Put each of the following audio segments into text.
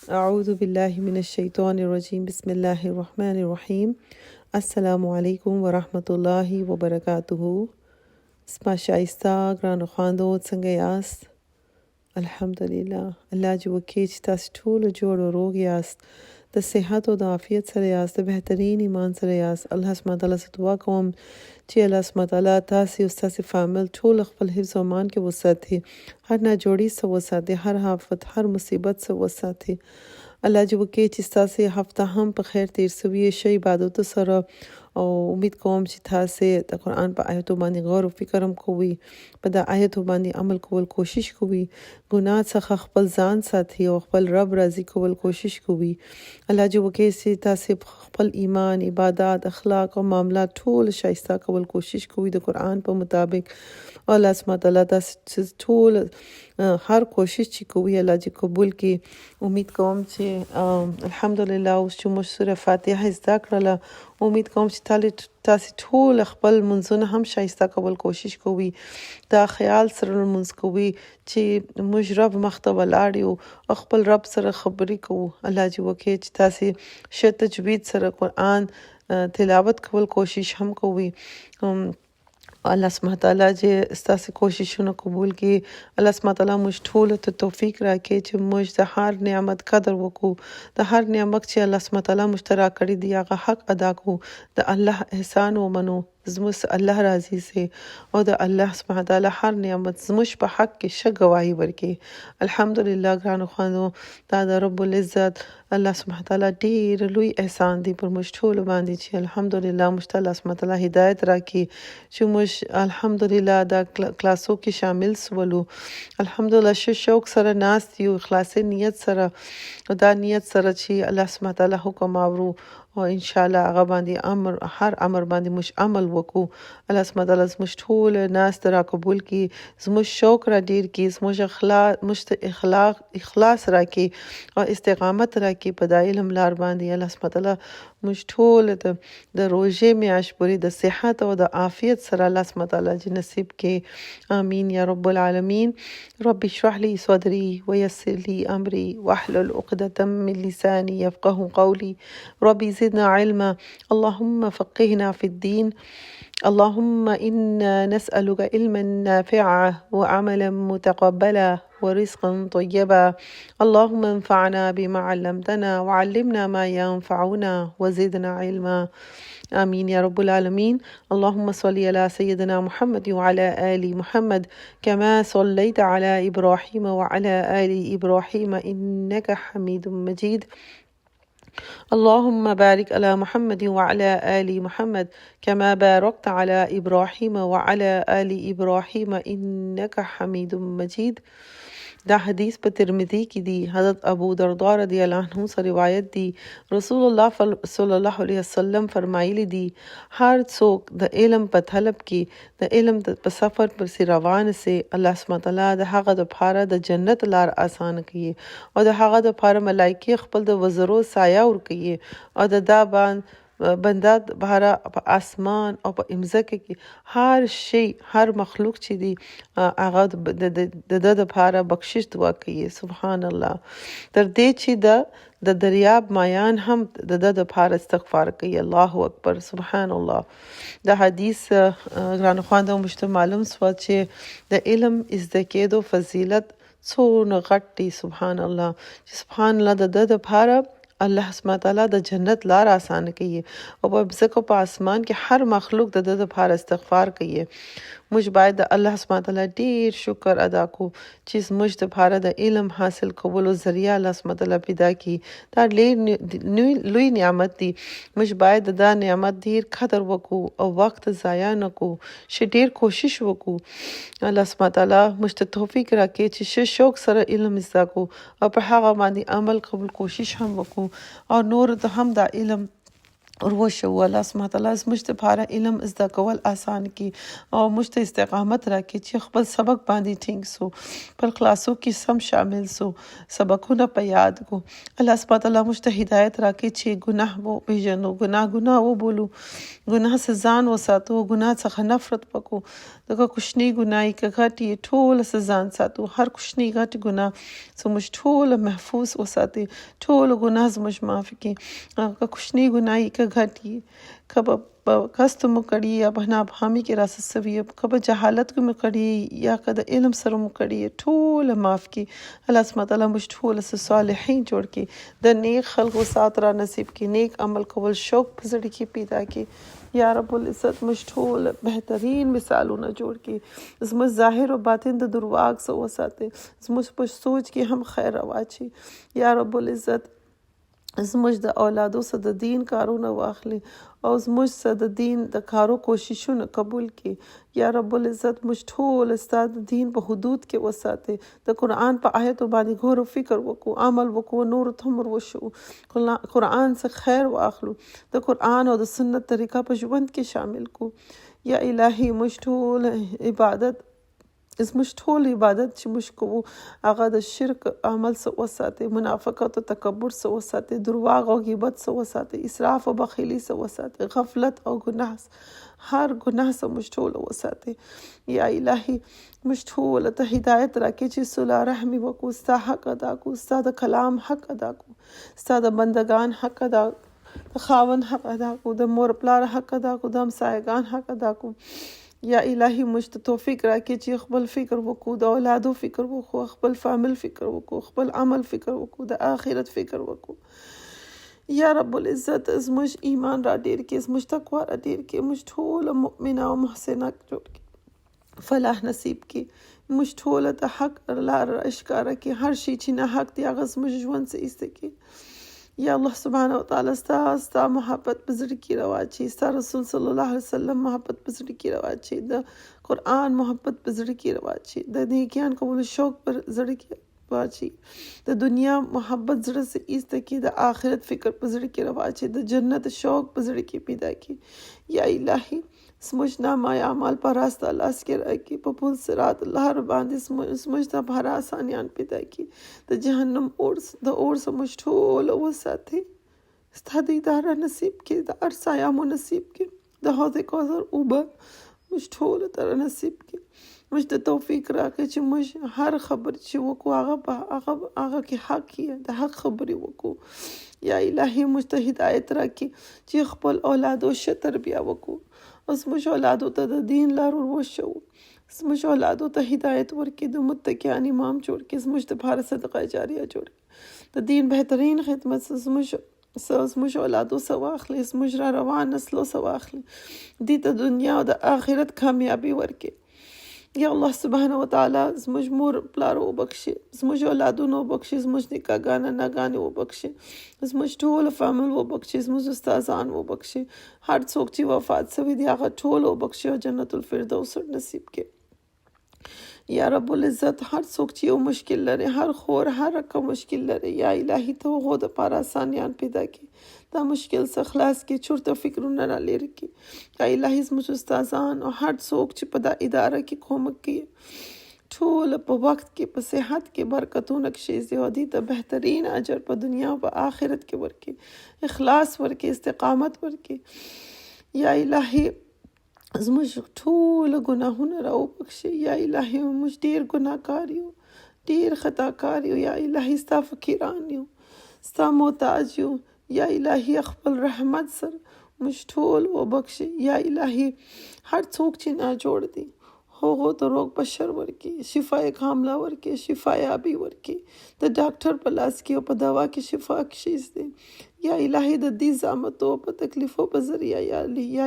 أعوذ بالله من الشیطان الرجیم بسم الله الرحمن الرحیم. السلام علیکم ورحمت الله وبرکاته. سپا شایسته ګرانو خواندو څنګه یاست؟ الحمدلله. الله چې وکړي چې تاسو ټول جوړ او روغ یاست، د صحت او د عافیت سره یاست، د بهترین ایمان سره یاست. الله سبحانه تعالی څخه دعا کوم چې الله سبحانه تعالی تاسو او تاسو فامیل ټول خپل حفظ او امان کې وساتي، هر ناجوړي څخه وساتي، هر آفت هر مصیبت څخه وساتي. الله چې وکړي چې ستاسو هفته هم په خیر تیر شوي شي عبادت سره، او امید کوم چې تاسو د قرآن په آیاتو باندې غور او فکر هم کوئ، په د آیاتو باندې عمل کول کوشش کوئ، ګناه څخه خپل ځان ساتي او خپل رب راضي کول کوشش کوئ. الله چې وکړي چې تاسو خپل ایمان، عبادت، اخلاق او معاملات ټول شایسته کول کوشش کوئ د قرآن په مطابق. الله سبحانه تعالی تاسو ټول هر کوشش چې کوي الله چې قبول کړي. امید کوم چې الحمدلله اوس چې موږ سوره فاتحه زده کړله، امید کوم چې تاسو ټول خپل منځونه هم شایسته کول کوشش کوي، دا خیال سره لمونځ کوي چې موږ رب مخ ته ولاړ یو او خپل رب سره خبرې کوو. الله چې وکړي چې تاسو ښه تجوید سره قرآن تلاوت کول کوشش هم کوي. الله سبحانه تعالی چې ستاسو کوششونه قبول کړي. الله سبحانه تعالی موږ ټول ته توفیق راکړي چې موږ د هر نعمت قدر وکړو، د هر نعمت چې الله سبحانه تعالی موږ ته راکړی دی هغه حق ادا کړو، د الله احسان ومنو، زموږ الله راضي سي او د الله سبحانه تعالی هر نعمت زموږ په حق کې ښه ګواهي ورکړي. الحمدلله ګرانو خویندو، دا د رب العزت الله سبحانه تعالی ډېر لوی احسان دی پر موږ ټول باندې چې الحمدلله موږ ته الله سبحانه تعالی هدایت راکړي چې موږ الحمدلله دا کلاسو کې شامل سولو. الحمدلله شوق سره ناست یو، خلاصې نیت سره، دا نیت سره چې الله سبحانه تعالی حکم اورو او ان شاء الله هغه باندې هر امر باندې موږ عمل وکړو. الله سبحانه تعالی زموږ ټول ناس را قبول کړي، زموږ شوق را ډیر کړي، زموږ اخلاص راکړي او استقامت راکړي په د علم لار باندې. الله سبحانه تعالی موږ ټول د روژې میاشت پورې د صحت او د عافیت سره الله سبحانه تعالی نصیب کړي. امین یا رب العالمین. رب اشرح لي صدري ويسر لي امري واحلل عقدة من لساني يفقهوا قولي. ربي زدنا علما، اللهم فقهنا في الدين. اللهم إنا نسألك علما نافعا وعملا متقبلا ورزقا طيبا. اللهم انفعنا بما علمتنا وعلمنا ما ينفعنا وزدنا علما. آمين يا رب العالمين. اللهم صل على سيدنا محمد وعلى آل محمد كما صليت على إبراهيم وعلى آل إبراهيم إنك حميد مجيد. اللهم بارك على محمد وعلى آل محمد كما باركت على إبراهيم وعلى آل إبراهيم إنك حميد مجيد. دا حدیث په ترمذی کې دی، حضرت ابو درداء رضی الله عنه سره روایت دی. رسول الله صلی الله علیه وسلم فرمایلی دی، هر څوک د علم په طلب کې د علم په سفر پر سي روان سي، الله سبحانه تعالی د هغه د پاره د جنت لار آسان کړي او د هغه د پاره ملائکه خپل د وزرو سایه ور کوي او د دا باندې بنده بهره په اسمان او په امزکه کې هر شی، هر مخلوق چې دی هغه د لپاره بخشش دعا کوي. سبحان الله. تر دې چې د دریاب مایان هم د لپاره استغفار کوي. الله اکبر. سبحان الله. دا حدیث ګرانو خواندو مشته معلوم سو چې د علم زده کېدو فضیلت څونه غټ دی. سبحان الله. سبحان الله. د لپاره الله سبحانه تعالی د جنت لار آسان کوي او په ځکه په اسمان کې هر مخلوق د لپاره استغفار کوي. موږ باید د الله سبحانه تعالی ډیر شکر ادا کو چې موږ د لپاره د علم حاصل کولو ذریعہ الله سبحانه تعالی پیدا کړي. دا لوی نعمت دی. موږ باید دا نعمت ډیر قدر وکړو او وخت ضایع نه کړو، چې ډیر کوشش وکړو. الله سبحانه تعالی موږ ته توفیق راکړي چې شوق سره علم زده کو او په هغه باندې عمل کول کوشش هم وکړو او نور ته هم دا علم وشو الله سبحانه تعالی زموږ دپاره علم زده کول آسان کړي او موږ ته استقامت راکړي چې خپل سبق باندې ټینګ سو، خپل کلاسو کې سم شامل سو، سبقونه په یاد کو. الله سبحانه تعالی موږ ته هدایت راکړي چې ګناه وپېژنو، ګناه وبولو، ګناه څخه ځان وساتو، ګناه څخه نفرت وکړو. دغه کوچني ګناه که غټ یې ټوله څه ځان ساتو، هر کوچني غټ ګناه زموږ ټوله محفوظ وساتي، ټوله ګناه زموږ معاف کړي. هغه کوچني ګناه یې که غټ یې، که په قصد مو کړي یا په ناپاهمي کې راسه سوي، که په جهالت کې مو کړي یا که د علم سره مو کړي، ټوله معاف کړي. الله سبحانه تعالی موږ ټوله صالحین جوړ کړي، د نیک خلقو سات را نصیب کړي، نیک عمل کول شوق په زړه کې پیدا کړي. یا رب العزت موږ ټول بهترین مثالونه جوړ کړي، زموږ ظاهر او باطن د درواغ څخه وساتي، زموږ په سوچ کې هم خیر واچي. یا رب العزت زموږ د اولادو سره د دین کارونه واخلي او زموږ سره د دین د کارو کوششونه قبول کړي. یا رب العزت موږ ټول ستا د دین په حدود کې وساتي، د قرآن په آیتو باندې غور و فکر وکړو، عمل وکړو، نور ته هم وشو، قرآن څخه خیر واخلو، د قرآن او د سنت طریقه په ژوند کې شامل کو. یا الهي موږ ټول عبادت چې موږ کوو هغه د شرک عمل څخه وساتي، منافقت او تکبر څخه وساتي، درواغ او غیبت څخه وساتي، اسراف او بخیلی څخه وساتي، غفلت او ګناه، هر ګناه څخه موږ ټول وساتي. یا الهي موږ ټول ته هدایت راکړي چې صلح رحمي وکړو، ستا حق ادا کړو، ستا د کلام حق ادا کړو، ستا د بندگان حق ادا کړو، د خاوند حق ادا کړو، د مور پلار حق ادا کړو، د همسایګان حق ادا کړو. یا الهي موږ ته توفیق راکړي چې خپل فکر وکړو، د اولادو فکر وکړو، خپل فامیل فکر وکړو، خپل عمل فکر وکړو، د آخرت فکر وکړو. یا رب العزت زموږ ایمان را ډیر کړي، زموږ تقوا را ډیر کړي، موږ ټول مؤمنه او محسنه جوړ کړي، فلاح نصیب کړي، موږ ټول د حق لار ښکاره کړي، هر شي چې نه حق دی هغه زموږ ژوند څخه ایسته کړي. یا الله سبحانه وتعالی ستا محبت په زړه کې راواچي، ستا رسول صلی الله علیه وسلم محبت په زړه کې راواچي، د قرآن محبت په زړه کې راواچي، د نیکیان کولو شوق پر زړه کې واچي، د دنیا محبت زړه سے ایسته کې، د آخرت فکر په زړه کې راواچي، د جنت شوق په زړه کې پیدا کړي. یا الهي زموږ نامه اعمال په راسته لاس کې راکړي، په پل صراط لار باندې زموږ لپاره آسانیان پیدا کړي، د جهنم اور څخه موږ ټول وساتي، ستا دیدار نصیب کړي، د هر سایه مو نصیب کړي، د حوض کوثر اوبه موږ ټول ته نصیب کړي. موږ ته توفیق راکړي چې موږ هر خبر چې وکړو هغه کې حق یې، د حق خبرې وکړو. یا الهي موږ ته هدایت راکړي چې خپل اولادو ښه تربیه وکړو، او زموږ اولادو ته د دین لار وښیو، زموږ اولادو ته هدایت ورکړي، د متقیان امام جوړ کړي، زموږ دپاره صدقه جاریه جوړ کړي، د دین بهترین خدمت زموږ اولادو څخه واخلي، زموږ را روان نسلو څخه واخلي، دې ته دنیا او د آخرت کامیابي ورکړي. یا الله سبحانه وتعالی زموږ مور پلار وبخښي، زموږ اولادونه وبخښي، زموږ نکاحګان ناګانې وبخښي، زموږ ټول فامیل وبخښي، زموږ استادان وبخښي، هر څوک چې وفات شوي دي هغه ټول وبخښي او جنت الفردوس نصیب کړي. یا رب العزت هر څوک چې یو مشکل لري، هر خور هر رقم مشکل لري، یا الهي ته هغو دپاره آسانیان پیدا کړي، دا مشکل څخه خلاص کړي، چورته فکرونه را لرې کړي. یا الهي زموږ استادان او هر څوک چې په دا اداره کې کومک کوي ټول په وخت کې په صحت کې برکتونه کښېږدي او دې ته بهترین اجر په دنیا او په آخرت کې ورکړي، اخلاص ورکړي، استقامت ورکړي. یا الهي زموږ ټول ګناهونه را وبخښي. یا الهي موږ ډېر ګناهکار یو، ډېر خطاکار یو، یا الهي ستا فقیران یو، ستا محتاج یو. یا الهي خپل رحمت سره موږ ټول وبخښي. یا الهي هر څوک چې ناجوړ دي هغو ته روغ بشر ورکړي، شفای کامله ورکړي، شفایابي ورکړي، د ډاکټر په لاس کې او په دوا کې شفا کښېږدي. یا الهي د دې زحمتو په تکلیفو په ذریعه یا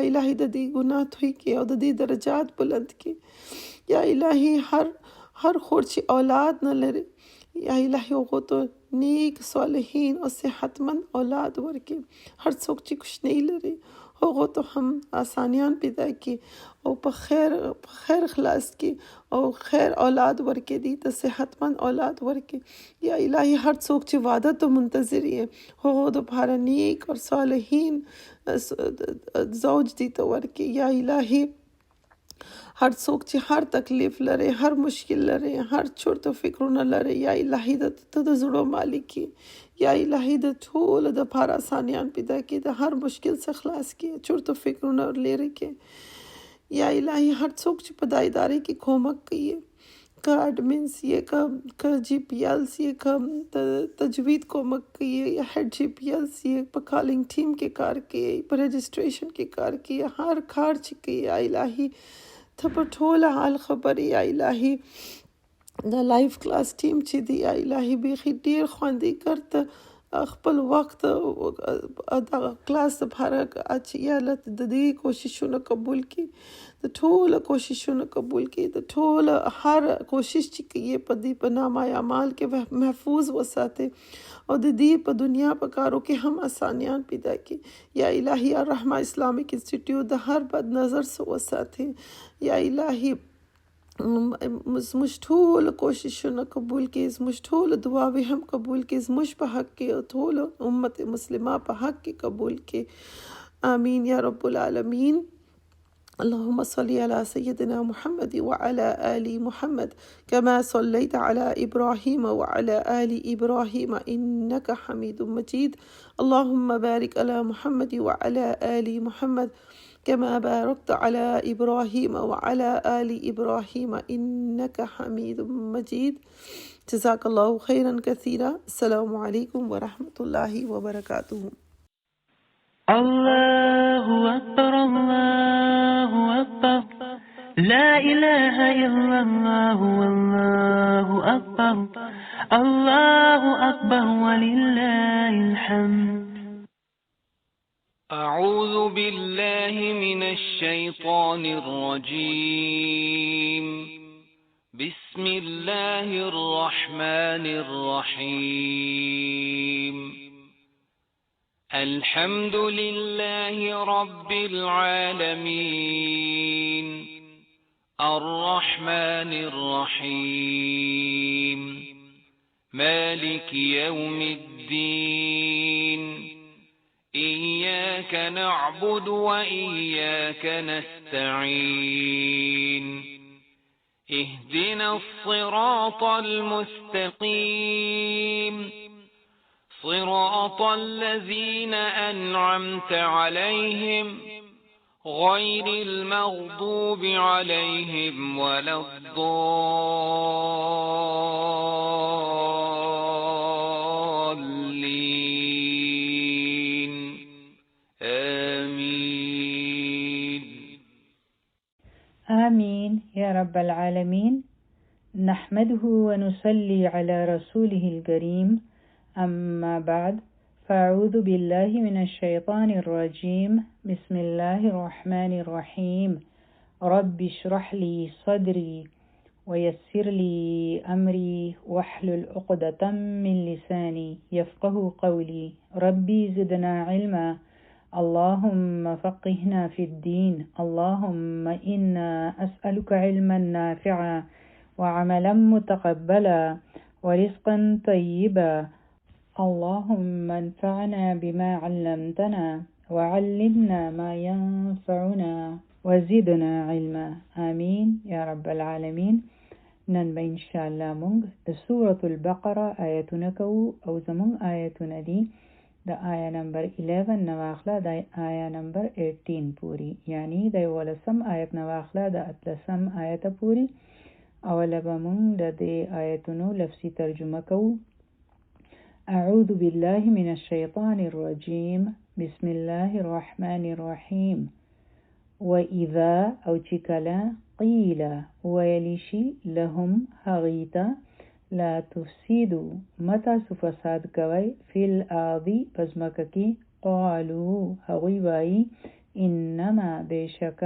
الهي د دې ګناه توی کړي او د دې درجات بلند کړي. یا الهي هر خور چې اولاد نه لري، یا الهي هغو ته نیک صالحین او صحتمند اولاد ورکړي. هر څوک چې کوچنی لري هغو ته هم آسانیان پیدا کړي او په خیر خلاص کړي او خیر اولاد ورکړي، دي ته صحتمند اولاد ورکړي. یا الهي هر څوک چې واده ته منتظر یې هغو دپاره نیک او صالحین زوج دي ته ورکړي. یا الهي هر څوک چې هر تکلیف لري، هر مشکل لري، هر چورت فکرونه لري، یا الهي ته د زړه مالک یې. یا الهي د ټولو دپاره آسانیان پیدا کړي، د هر مشکل څخه خلاص کړي، چورت فکرونه لرې کړي. یا الهي هر څوک چې په دا ادارې کې کومک کوي، که اډمنس یې، که جی پی ایلس یې، که تجوید کومک کوي، یا هیډ جی پی ایلس یې، په کالینګ ټیم کې کار کوي، په رجسټریشن کې کار کوي، هر کار چې کوي یا الهي ته په ټوله حال خبرې. یا الهي د لایف کلاس ټیم چې دی یا الهي بیخي ډیر خوندګر ته خپل وخت دغه کلاس لپاره اچي. یا الله د دې کوششونه قبول کړي، د ټولو کوششونه قبول کړي، د ټولو هر کوشش چې کوي په دې په نامه اعمال کې محفوظ وساتي او د دې په دنیا په کارو کې هم آسانیان پیدا کړي. یا الهي الرحمه اسلامیک انسټیټیوټ د هر بد نظر څخه وساتي. یا الهي زموږ ټول کوششونه قبول کړي، زموږ ټول دعاوې هم قبول کړي، زموږ په حق کې او ټول امت مسلمه په حق کې قبول کړي. آمین یا رب العالمین. اللهم صل على سيدنا محمد وعلى آل محمد كما صليت على إبراهيم وعلى آل إبراهيم إنك حميد مجيد. اللهم بارك على محمد وعلى آل محمد كما باركت على إبراهيم وعلى آل إبراهيم إنك حميد مجيد. جزاك الله خيرا كثيرا. السلام عليكم ورحمة الله وبركاته. الله أكبر الله أكبر لا إله إلا الله والله أكبر الله أكبر ولله الحمد. أعوذ بالله من الشيطان الرجيم. بسم الله الرحمن الرحيم. الحمد لله رب العالمين الرحمن الرحيم مالك يوم الدين. إياك نعبد وإياك نستعين. اهدنا الصراط المستقيم صراط الذين أنعمت عليهم غير المغضوب عليهم ولا الضالين. آمين. آمين يا رب العالمين. نحمده ونصلي على رسوله الكريم. أما بعد، فأعوذ بالله من الشيطان الرجيم. بسم الله الرحمن الرحيم. رب اشرح لي صدري ويسر لي أمري واحلل عقدة من لساني يفقه قولي. ربي زدنا علما. اللهم فقهنا في الدين. اللهم إنا أسألك علما نافعا وعملا متقبلا ورزقا طيبا. اللهم انفعنا بما علمتنا وعلمنا ما ينفعنا وزدنا علما. آمين يا رب العالمين. نن به ان شاء الله مونږ د سورة البقره آیتونه کوو او زمونږ آیتونه دي د آیا نمبر 11 نواخله د آیا نمبر 18 پوری، یعنی د 11 آیت نواخله د 13 آیت پوری. اوله به مونږ د دې آیتونو لفظي ترجمه کوو. أعوذ بالله من الشيطان الرجيم. بسم الله الرحمن الرحيم. وإذا أو چکلا قيل ويلشي لهم هغيتا لا تفسدوا متى سفساد کوي في الأرض پزمککی قالوا هغوی وای انما بشک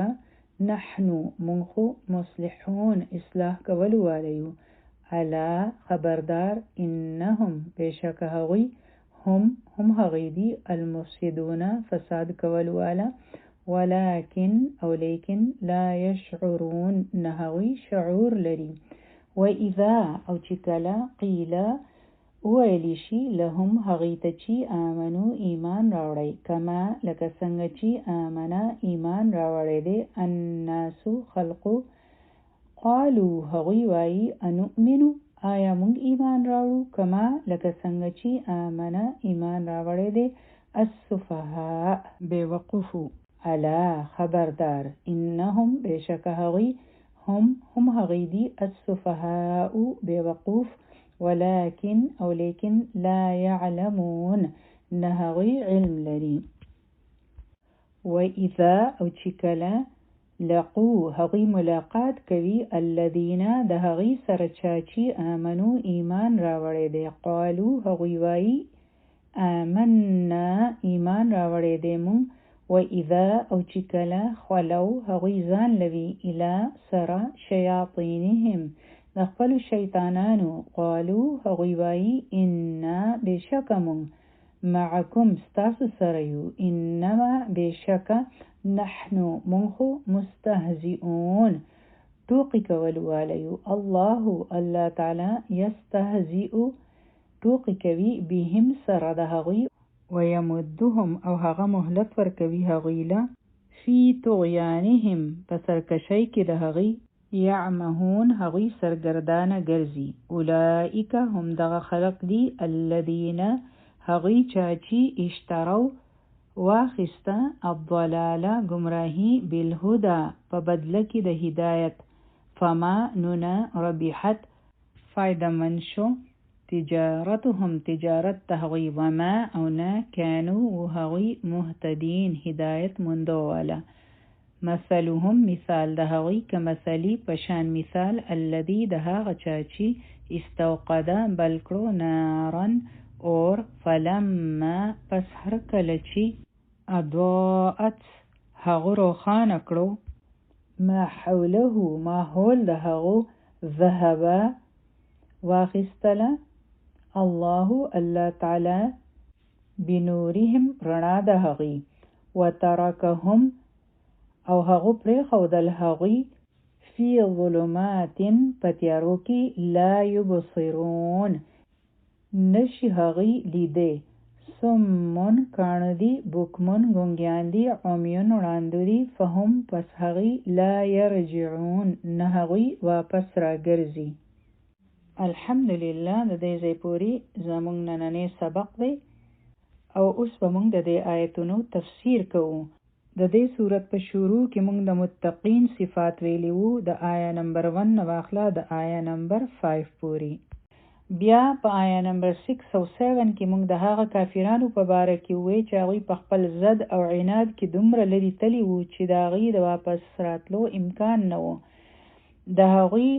نحن منخو مصلحون اصلاح کول والیو. الا خبردار انهم بشک هغوی هم هغوی دي المفسدون فساد کول والا ولكن او لیکن لا يشعرون نه هغوی شعور لري وإذا او چې کله قیل ویلی شي لهم هغوی ته چې آمنو ایمان راوړی کما لکه څنګه چې آمنه ایمان راوړی دی الناسو خلقو قالو هغوی وایي انؤمنو آیا مونږ ایمان راوړو کما لکه څنګه چې آمنه ایمان راوړی دی السفهاء بے وقوفو الا خبردار انهم بشک هغوی هم هغوی دي السفهاء بے وقوف ولكن او لیکن لا يعلمون نه هغوی علم لري وإذا او چې کله لقو هغوی ملاقات کوي الذين د هغوی سره چاچی آمنو ایمان راوړی دی قالو هغوی وایي آمنا ایمان راوړی دی مونږ وإذا او چې کله خلو هغوی ځان لوي الی سره شیاطینهم د خپلو شیطانانو قالو هغوی وایي انا بشکه مونږ معکم ستاسو سره یو انما بشکه نحنو مونږ مستهزئون ټوقې کول والیو الله تعالی یستهزئ ټوقې کوي بهم سره د هغوی ويمدهم او هغه مهلت ورکوي هغوی له فی طغیانهم په سرکشۍ کې د هغوی یعمهون هغوی سرګردانه ګرځي اولئک هم دغه خلق دي الذین هغوی چاچی اشتروا واخسته الضلاله گمراهی بالهدى په بدله کې د هدایت فما نونه ربحت فایده من شو تجارتهم تجارت تهغوی وما او نه کانو هغوی مهتدین هدایت مندو والا مثلهم مثال د هغوی کمثلی پشان مثال الذي د هغه چاچی استوقد بلکړو نارن اور فلما پس هر کله چې اضاءت هغه روښانه کړو ما حوله ماحول د هغو ذهب واخستله الله تعالی بنورهم رڼا د هغوی وترکهم او هغو پرېښودل هغوی فی ظلمات په تیارو کې لا یبصرون نشي هغوی لیدی سمون کاڼه دي بکمون ګونګیان دي عمیون ړانده دي فهم پس هغوی لا یرجعون نه هغوی واپس راګرځي الحمدلله د دې ځای پورې زموږ نننی سبق دی او اوس به موږ د دې آیتونو تفسیر کوو د دې صورت په شروع کې موږ د متقین صفات ویلي وو د آیا نمبر 1 نه واخله د آیا نمبر 5 پورې بیا په آیا نمبر 6 او 7 کې موږ د هغه کافرانو په باره کې وی چې هغوی په خپل ضد او عناد کې دومره لرې تللی وو چې د هغوی د واپس راتلو امکان نه و د هغوی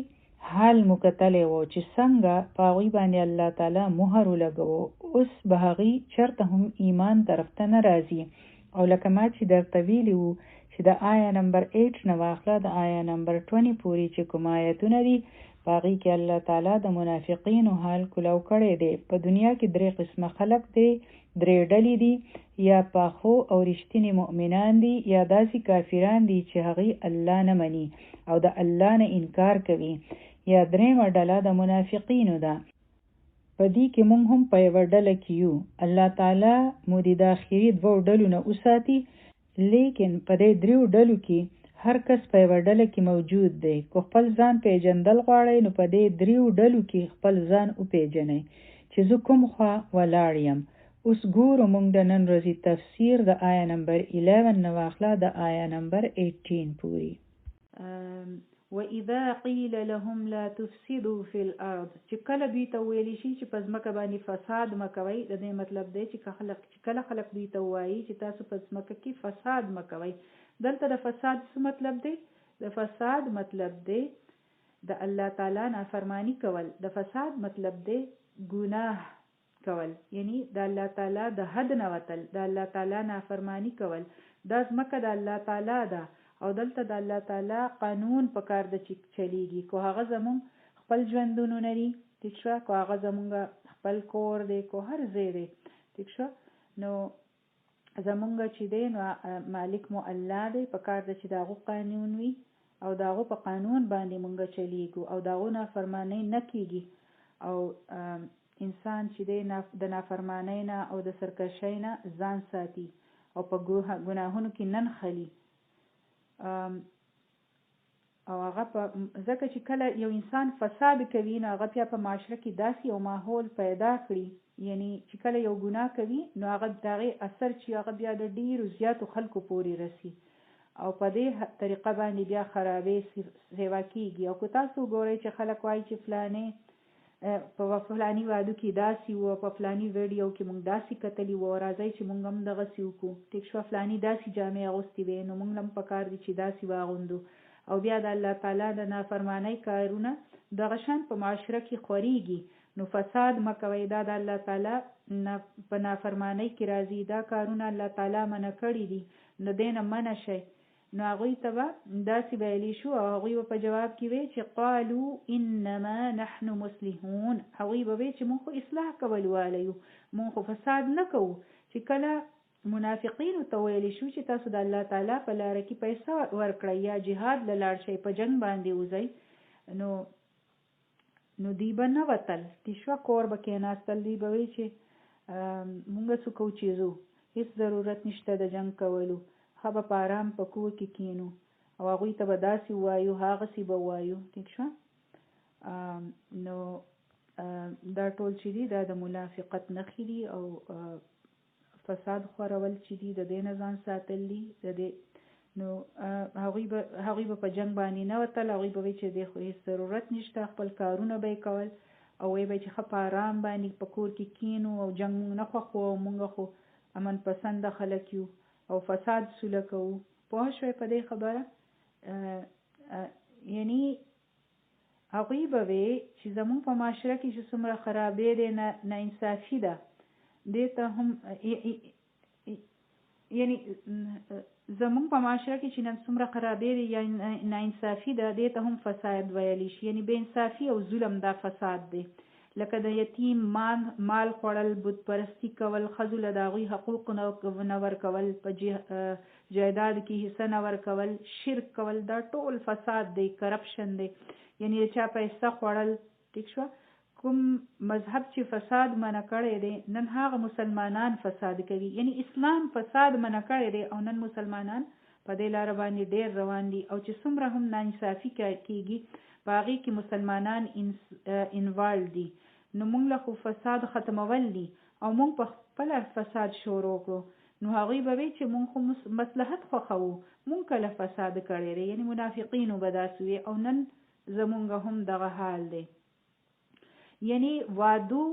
حال مکتلی وو چې څنګه په هغوی باندې الله تعالی مهر ولګوو اوس به هغوی چرته هم ایمان طرف ته نه راځي او لکه ما چې درته ویلي وو چې د آیا نمبر 8 نه واخله د آیا نمبر 20 پورې چې کوم آیتونه دي په هغې کې الله تعالی د منافقینو حال کولو کړی دی په دنیا کې 3 قسمه خلق دی 3 ډلې دي یا پاخو او رښتینی مؤمنان دي یا داسې کافران دي چې هغوی الله نه مني او د الله نه انکار کوي یا درېمه ډله د منافقینو ده په دې کې موږ هم په یوه ډله کې یو الله تعالی مو د داخلي 2 ډلو نه وساتي لیکن په دې 3 ډلو کې هر کس په یوه ډله کې موجود دی کو خپل ځان پیژندل غواړئ نو په دې 3 ډلو کې خپل ځان وپیژنئ چې زه کوم خوا ولاړ یم اوس ګورو موږ د نن ورځې تفسیر د آیا نمبر 11 نه واخله د آیا نمبر 18 پورې وَإِذَا قِيلَ لَهُمْ لَا تُفْسِدُوا فِي الْأَرْضِ چې کله دوی ته ویلی شي چې په ځمکه باندې فساد مه کوئ د دې مطلب دی چې کله خلک دوی ته وایي چې تاسو په ځمکه کې فساد مه کوئ دلته د فساد څه مطلب دی د فساد مطلب دی د الله تعالی نافرمانی کول د فساد مطلب دی ګناه کول یعنی د الله تعالی د حد نه وتل د الله تعالی نافرمانی کول دا ځمکه د الله تعالی ده او دلته د الله تعالی قانون په کار د چلیږي کو هغه زمون خپل ژوندونو لري ټیک شو کو هغه زمونږ خپل کور دی کو هر ځای دی ټیک شو. نو زمونږ چې دی نو مالک مو الله دی، په کار ده چې د هغو قانون وي او د هغو په قانون باندې مونږ چلیږو او د هغو نافرمانۍ نه کیږي، او انسان چې دی د نافرمانۍ نه او د سرکشۍ نه ځان ساتي او په ګناهونو کې نن خلی. او هغه ځکه چې کله یو انسان فساد کوي نو هغه بیا په معاشره کې داسې یو ماحول پیدا کړي، یعنی چې کله یو ګناه کوي نو هغه د هغې اثر چې هغه بیا د ډېرو زیاتو خلکو پورې رسي او په دې طریقه باندې بیا خرابې سیوا کېږي. او که تاسو ګورئ چې خلک وایي چې فلانې په فلاني واده کې داسې وو، په فلاني ویډیو کې مونږ داسې کتلي وو، راځئ چې مونږ هم دغسې وکړو. ټیک شوه، فلاني داسې جامې اغوستې وې نو مونږ هم پکار دي چې داسې واغوندو. او بیا د الله تعالی د نافرمانۍ کارونه دغه شان په معاشره کې خورېږي. نو فساد مه کوئ، دا د الله تعالی په نافرمانۍ کې راځي، دا کارونه الله تعالی منع کړي دي، نو دې نه منع شئ. نو هغوی ته به داسې ویلی شو او هغوی به په جواب کې وی چې قالو انما نحن مصلحون، هغوی به وی چې مونږ خو اصلاح کول واله یو، مونږ خو فساد نه کوو. چې کله منافقینو ته ویلی شو چې تاسو د الله تعالی په لاره کې پیسې ورکړئ یا جهاد له لاړ شئ، په جنګ باندې وځئ، نو دوی به نه وتل، ټیک شوه، کور به کېناستل، دوی به وی چې مونږ څه کوو چې ځو، هېڅ ضرورت نشته د جنګ کولو، ښه به په ارام په کور کې کینو. او هغوی ته به داسې ووایو هغسې به ووایو. ټیک شوه. نو دا ټول چې دي دا د منافقت نښې دي او فساد خورول چې دي د دې نه ځان ساتل دي. نو هغوی به په جنګ باندې نه وتل، هغوی به وی چې د خو هېڅ ضرورت نشته، خپل کارونه به یې کول او وی به چې ښه په ارام باندې په کور کې کینو او جنګ مونږ نه خوښو او مونږ خو امن پسنده خلک یو او فساد سوله کوو. پوه شوئ په دې خبره؟ یعنی هغوی به وی چې زمونږ په معاشره کې چې څومره خرابې دی، ناانصافي ده، دې ته هم یعنی زمونږ په معاشره کې چې نن څومره خرابې دی یا ناانصافي ده، دې ته هم فساد ویلی شي. یعنی بې انصافي او ظلم دا فساد دی. لکه د یتیم مال خوړل، بت پرستی کول، ښځو له د هغوی حقوق نه ورکول، په جایداد کې حصه نه ورکول، شرک کول، دا ټول فساد دی، کرپشن دی، یعنی د چا پیسه خوړل. ټیک شوه. کوم مذهب چې فساد منع کړی دی نن هغه مسلمانان فساد کوي، یعنی اسلام فساد منع کړی دی او نن مسلمانان په دې لاره باندې ډېر روان دي. او چې څومره هم ناانصافي کېږي په هغې کې مسلمانان انوالو دي. نو مونږ له خو فساد ختمول دي او مونږ په خپله فساد شروع کړو، نو هغوی به وی چې مونږ خو مصلحت خوښوو، مونږ کله فساد کړی دی، یعنی منافقینو به داسې وي. او نن زمونږ هم دغه حال دی. یعنی وادو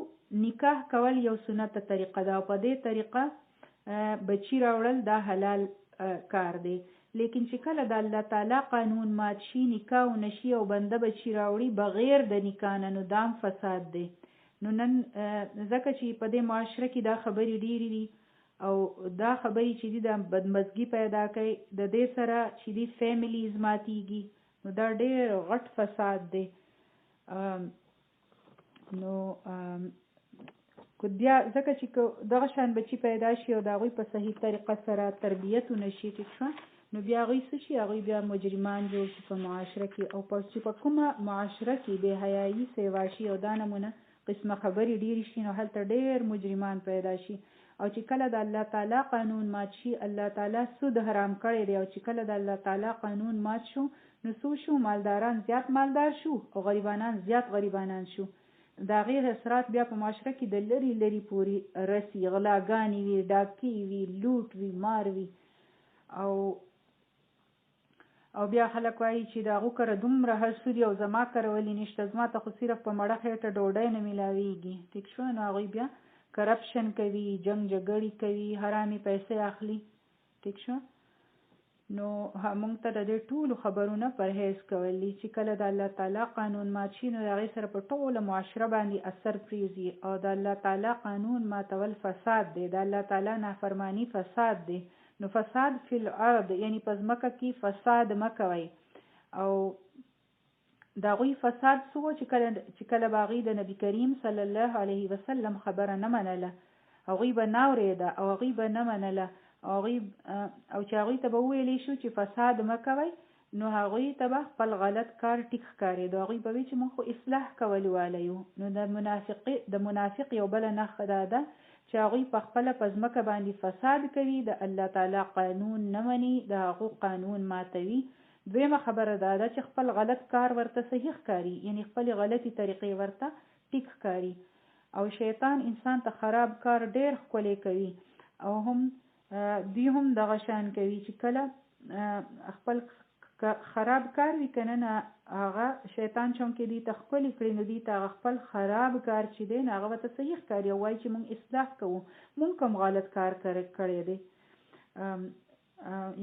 نکاح کول یو سنته طریقه ده او په دې طریقه بچی راوړل دا حلال کار دی. لیکن چې کله د الله تعالی قانون مات شي، نکاح ونشي او بنده بچی راوړي بغیر د نکاح نه، نو دام فساد دی. نو نن ځکه چې په دې معاشره کې دا خبرې ډېرې دي او دا خبرې چې دي دا بدمزګي پیدا کوي، د دې سره چې دي فیملیز ماتیږي، نو دا ډېر غټ فساد دی. نو بیا ځکه چې دغه شان بچي پیدا شي او د هغوی په صحیح طریقه سره تربیت ونشي، ټیک شوه، نو بیا هغوی څه شي، هغوی بیا مجرمان جوړ شي په معاشره کې. او چې په کومه معاشره کې بې حیایي سیوا شي او دا نمونه قسمه خبرې ډېرې شي، نو هلته ډېر مجرمان پیدا شي. او چې کله د الله تعالی قانون مات شي، الله تعالی سود حرام کړی دی، او چې کله د الله تعالی قانون مات شو نو څه شو، مالداران زیات مالدار شو او غریبانان زیات غریبانان شو. د هغې اثرات بیا په معاشره کې د لرې لرې پورې رسي، غلاګانې وي، ډاکې وي، لوټ وي، مار وي. او بیا خلک وایي چې د هغو کره دومره حسود او زما کره ولې نشته، زما ته خو صرف په مړه خېټه ډوډۍ نه میلاویږي. ټیک شوه. نو هغوی بیا کرپشن کوي، جنګ جګړې کوي، حرامې پیسې اخلي. ټیک شوه. نو مونږ ته د دې ټولو خبرونه پرهیز کول دي چې کله د الله تعالی قانون مات شي نو د هغې سره په ټوله معاشره باندې اثر پرېږدي. او د الله تعالی قانون ماتول فساد دی، د الله تعالی نافرمانی فساد دی. نو فساد فی الارض یعنی په ځمکه کې فساد مه کوئ. او د هغوی فساد څه و چې کله به هغوی د نبي کریم صلی الله علیه وسلم خبره نه منله هغوی به نه اورېده او هغوی به نه منله او چې هغوی ته به وویلی شو چې فساد مه کوئ نو هغوی ته به خپل غلط کار ټیک ښکارېدو. هغوی به وایي چې موږ خو اصلاح کول والی یو. نو د منافق یو بله نښه دا ده چې هغوی په خپله په ځمکه باندې فساد کوي، د الله تعالی قانون نه مني، د هغو قانون ماتوي. دویمه خبره دا ده چې خپل غلط کار ورته صحیح ښکاري، یعنی خپلې غلطې طریقې ورته ټیک ښکاري. او شیطان انسان ته خراب کار ډیر ښکلی کوي او دوی هم دغه شان کوي چې کله خپل خراب کار وي کنه نه هغه شیطان چونکې دوی ته ښکلی کړي نو دوی ته هغه خپل خراب کار چې دی نو هغه ورته صحیح ښکاري او وایي چې موږ اصلاح کوو، موږ کوم غلط کار کړی دی.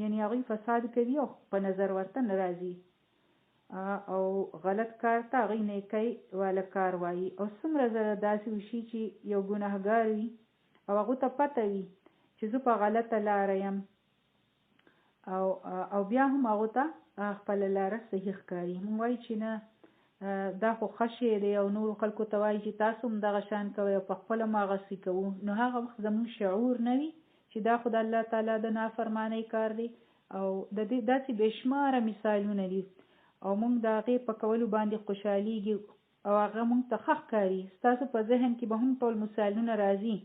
یعنی هغوی فساد کوي او په نظر ورته نه راځي او غلط کار ته هغوی نیکۍ والا کار وایي. او څومره زره داسې وشي چې یو ګناهګار وي او هغو ته پته وي چې زه په غلطه لاره یم او بیا هم هغو ته خپله لاره صحیح ښکاري. موږ وایو چې نه دا خو ښه شی دی او نورو خلکو ته وایي چې تاسو هم دغه شان کوئ او په خپله هم هغسې کوو، نو هغه وخت زموږ شعور نه وي چې دا خو د الله تعالی د نافرمانۍ کار دی. او د دې داسې بېشماره مثالونه دي او موږ د هغې په کولو باندې خوشحالیږي او هغه موږ ته ښه ښکاري. ستاسو په ذهن کې به هم ټول مثالونه راځي.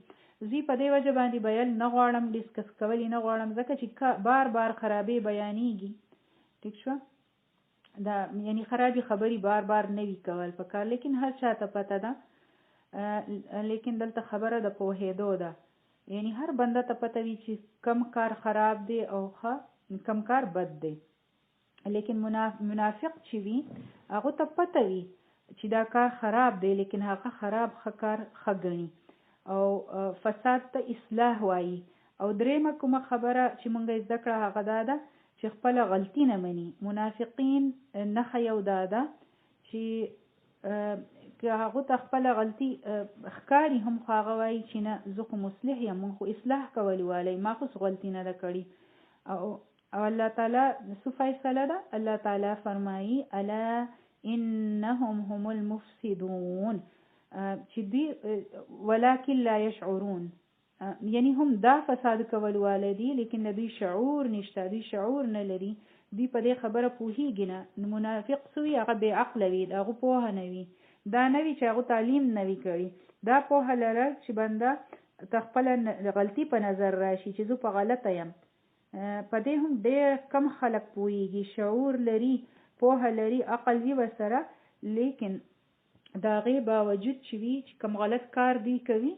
زه په دې وجه باندې بیان نه غواړم، ډسکس کول یې نه غواړم ځکه چې بار بار خرابې بیانېږي. ټیک شوه؟ دا یعنی خرابې خبرې بار بار نه وي کول پکار، لیکن هر چا ته پته ده. لیکن دلته خبره د پوهېدو ده، یعنی هر بنده ته پته وي چې کم کار خراب دی او کم کار بد دی. لیکن منافق چې وي هغه ته پته وي چې دا کار خراب دی لیکن هغه خراب ښه کار ښه ګڼي او فساد ته اصلاح وایي. او دریمه کومه خبره چې مونږ یې زده کړه هغه دا ده چې خپله غلطي نه مني. منافقین نښه یو دا ده چې که هغو ته خپله غلطي ښکاري هم خو هغه وایي چې نه زه خو مصلح یم، مونږ خو اصلاح کولی والی، ما خو غلطي نه ده کړې. او الله تعالی څه فیصله ده؟ الله تعالی فرمایي الا انهم هم المفسدون چې دوی ولکن لا یشعرون، یعنی هم دا فساد کول والی دي لیکن دوی شعور نشته، دوی شعور نه لري، دوی په دې خبره پوهېږي نه. منافق څه وي؟ هغه بې عقله وي، د هغو پوهه نه وي، دا نه وي چې هغو تعلیم نه وي کړی. دا پوهه لرل چې بنده ته خپله غلطي په نظر راشي چې زه په غلطه یم. په دې هم ډېر کم خلک پوهېږي، شعور لري، پوهه لري، عقل وي ورسره، لیکن د هغې باوجود چې وي چې کوم غلط کار دوی کوي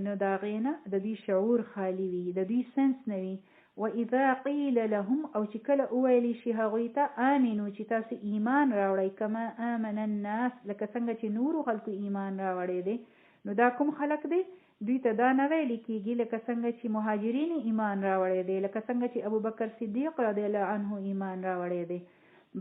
نو د هغې نه د دوی شعور خالي وي، د دوی سنس نه وي. وَإِذَا قِيلَ لَهُمْ او چې کله وویلی شي هغوی ته آمنو چې تاسو ایمان راوړئ کما آمن الناس لکه څنګه چې نورو خلکو ایمان راوړی دی. نو دا کوم خلک دی؟ دوی ته دا نه ویلی کېږي لکه څنګه چې مهاجرین ایمان راوړی دی، لکه څنګه چې ابوبکر صدیق رضی الله عنه ایمان راوړی دی،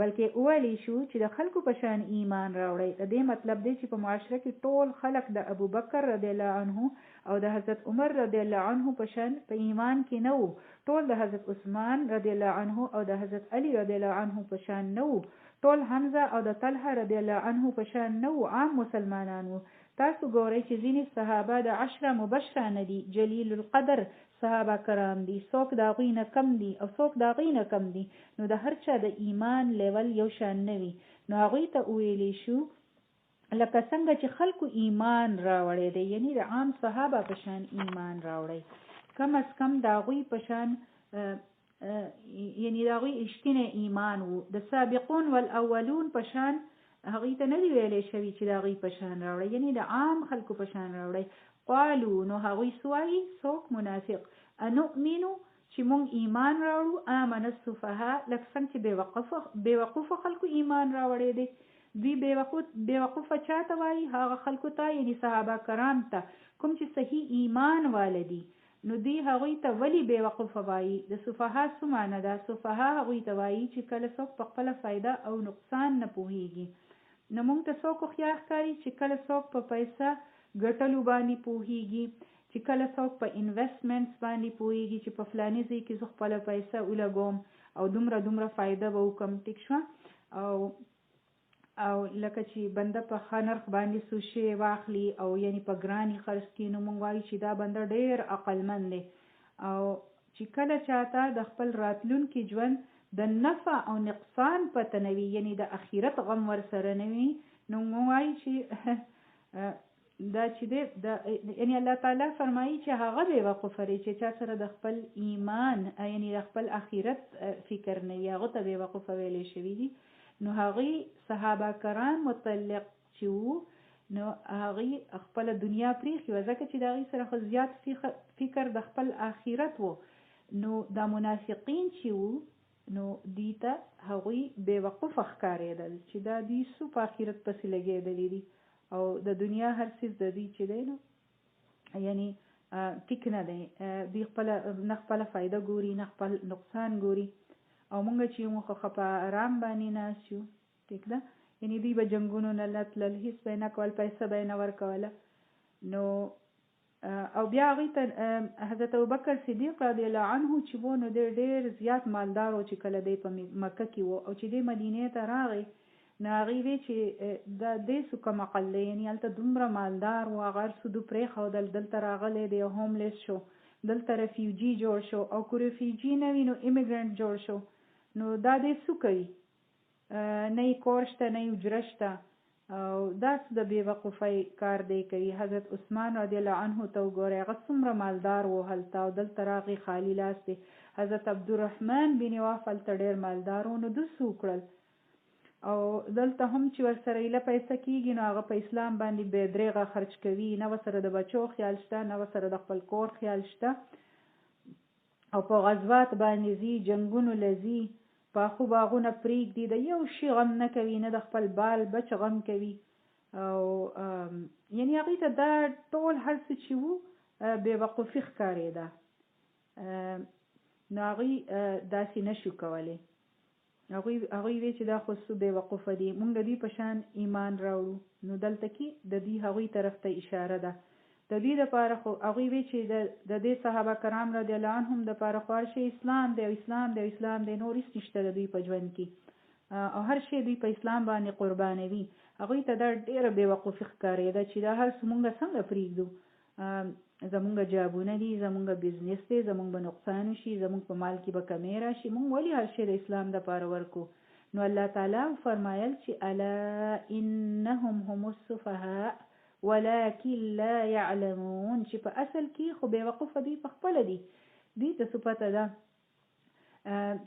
بلکې وویلی شو چې د خلکو په شان ایمان راوړئ. د دې مطلب دی چې په معاشره کې ټول خلک د ابوبکر رضی الله عنه او د حضرت عمر رضی الله عنه په شان په ایمان کې نه وو، ټول د حضرت عثمان رضی الله عنه او د حضرت علی رضی الله عنه په شان نه وو، ټول حمزه او د طلحه رضی الله عنه په شان نه وو، عام مسلمانان وو. تاسو ګورئ چې ځینې صحابه د 10 مبشره نه دي، جلیل القدر صحابه کرام دي، څوک د هغوی نه کم دي او څوک د هغوی نه کم دي، نو د هر چا د ایمان لیول یو شان نه وي. نو هغوی ته ویلی شو لکه څنګه چې خلکو ایمان راوړی دی، یعنی د عام صحابه په شان ایمان راوړی، کم از کم د هغوی په شان یعنی د هغوی رښتینی ایمان وو. د سابقون والاولون په شان هغوی ته نه دی ویلی شوي چې د هغوی په شان راوړی، یعنی د عام خلکو په شان راوړی. قالو نو هغوی سوایي څوک؟ منافق انؤمنو چې مونږ ایمان راوړو آمن السفهاء لکه څنګه چې بېوقوفه خلکو ایمان راوړی دی. دوی بېوقوفه چاته وایي؟ هغه خلکو ته، یعنی صحابه کرام ته، کوم چې صحیح ایمان والدي. نو دوی هغوی ته ولې بېوقوفه وایي؟ د سفها څه معنی ده؟ سفها هغوی ته وایي چې کله څوک په خپله فایده او نقصان نه پوهېږي. نو موږ ته څوک هوښیار ښکاري چې کله څوک په پیسه ګټلو باندې پوهېږي، چې کله څوک په انویسټمنټس باندې پوهېږي چې په فلاني ځای کې زه خپله پیسه ولګوم او دومره فایده به وکړم. ټیک شوه؟ او او لکه چې بنده په ښه نرخ باندې څه شی واخلي او یعنی په ګراني خرڅ کړي نو موږ وایو چې دا بنده ډېر عقلمند دی. او چې کله چاته د خپل راتلونکي ژوند د نفع او نقصان پته نه وي، یعنی د اخرت غم ورسره نه وي، نو موږ وایو چې دا چې دی یعنی الله تعالی فرمایي چې هغه بېوقوفه دی چې چا سره د خپل ایمان یعنی د خپل اخرت فکر نه وي، هغه ته بېوقوفه ویلی شوي دي. نو هغوی صحابه کرام متعلق چې وو نو هغوی خپله دنیا پرېښې وه ځکه چې د هغوی سره خو زیات فکر د خپل آخرت و. نو دا منافقین چې وو نو دوی ته هغوی بېوقوفه ښکارېدل چې دا دوی څو په آخرت پسې لګېدلي دي او د دنیا هر څیز د دوی چې دی نو یعنی ټیک نه دی، دوی نه خپله فایده ګوري نه خپل نقصان ګوري. او مونږ چې موږ خو په آرام باندې ناست یو، ټیک ده، یعنی دوی به جنګونو نه نه تلل، هېڅ به یې نه کول، پیسه به یې نه ورکوله. نو او بیا هغوی ته حضرت ابوبکر صدیق رضی الله عنه چې و نو دی ډېر زیات مالدار و چې کله دی په مکه کې و او چې دی مدینې ته راغی نو هغوی وی چې دا دی څه کم عقل دی، یعنی هلته دومره مالدار و هغه هر څه دو پرېښودل، دلته راغلی دی هوملیس شو، دلته رفیوجي جوړ شو او که رفیوجي نه وي نو ایمیګرنټ جوړ شو. نو دا دی څه کوي؟ نه یې کور شته نه یې اجره شته او دا څه د بېوقوفۍ کار دی کوي. حضرت عثمان رضی الله عنه ته وګورئ، هغه څومره مالدار و هلته او دلته راغی خالي لاس دی. حضرت عبدالرحمن بن عوف هلته ډېر مالدار و نو دوی څه وکړل؟ او دلته هم چې ورسره ایله پیسه کېږي نو هغه په اسلام باندې بې درېغه خرچ کوي، نه ورسره د بچو خیال شته نه ورسره د خپل کور خیال شته او په غزوات باندې ځي، جنګونو له ځي، پاخو باغونه پرېږدي، د یو شي غم نه کوي، نه د خپل بال بچ غم کوي. او یعنی هغوی ته دا ټول هر څه چې وو بېوقوفي ښکارېده. نو هغوی داسې نشو کولی. هغوی وی چې دا خو څه بېوقوفه دي، موږ د دوی په شان ایمان راوړو. نو دلته کې د دوی هغوی طرف ته اشاره ده. د دوی دپاره خو هغوی وی چې د دې صحابه کرام رضی الله عنهم دپاره خو هر شی اسلام دی او اسلام دی او اسلام دی، نور هېڅ نشته د دوی په ژوند کې او هر شی دوی په اسلام باندې قربانوي. هغوی ته دا ډېره بېوقوفي ښکارېده چې دا هر څه موږ څنګه پرېږدو، زمونږ جابونه دي، زمونږ بزنس دی، زمونږ به نقصان شي، زمونږ په مال کې به کمی راشي، موږ ولې هر شی د اسلام دپاره ورکو؟ نو الله تعالی فرمایل چې الا انهم هم السفهاء ولكن لا يعلمون، چې په اصل کې خو بېوقوفه دوی په خپله دي، دوی ته څه پته ده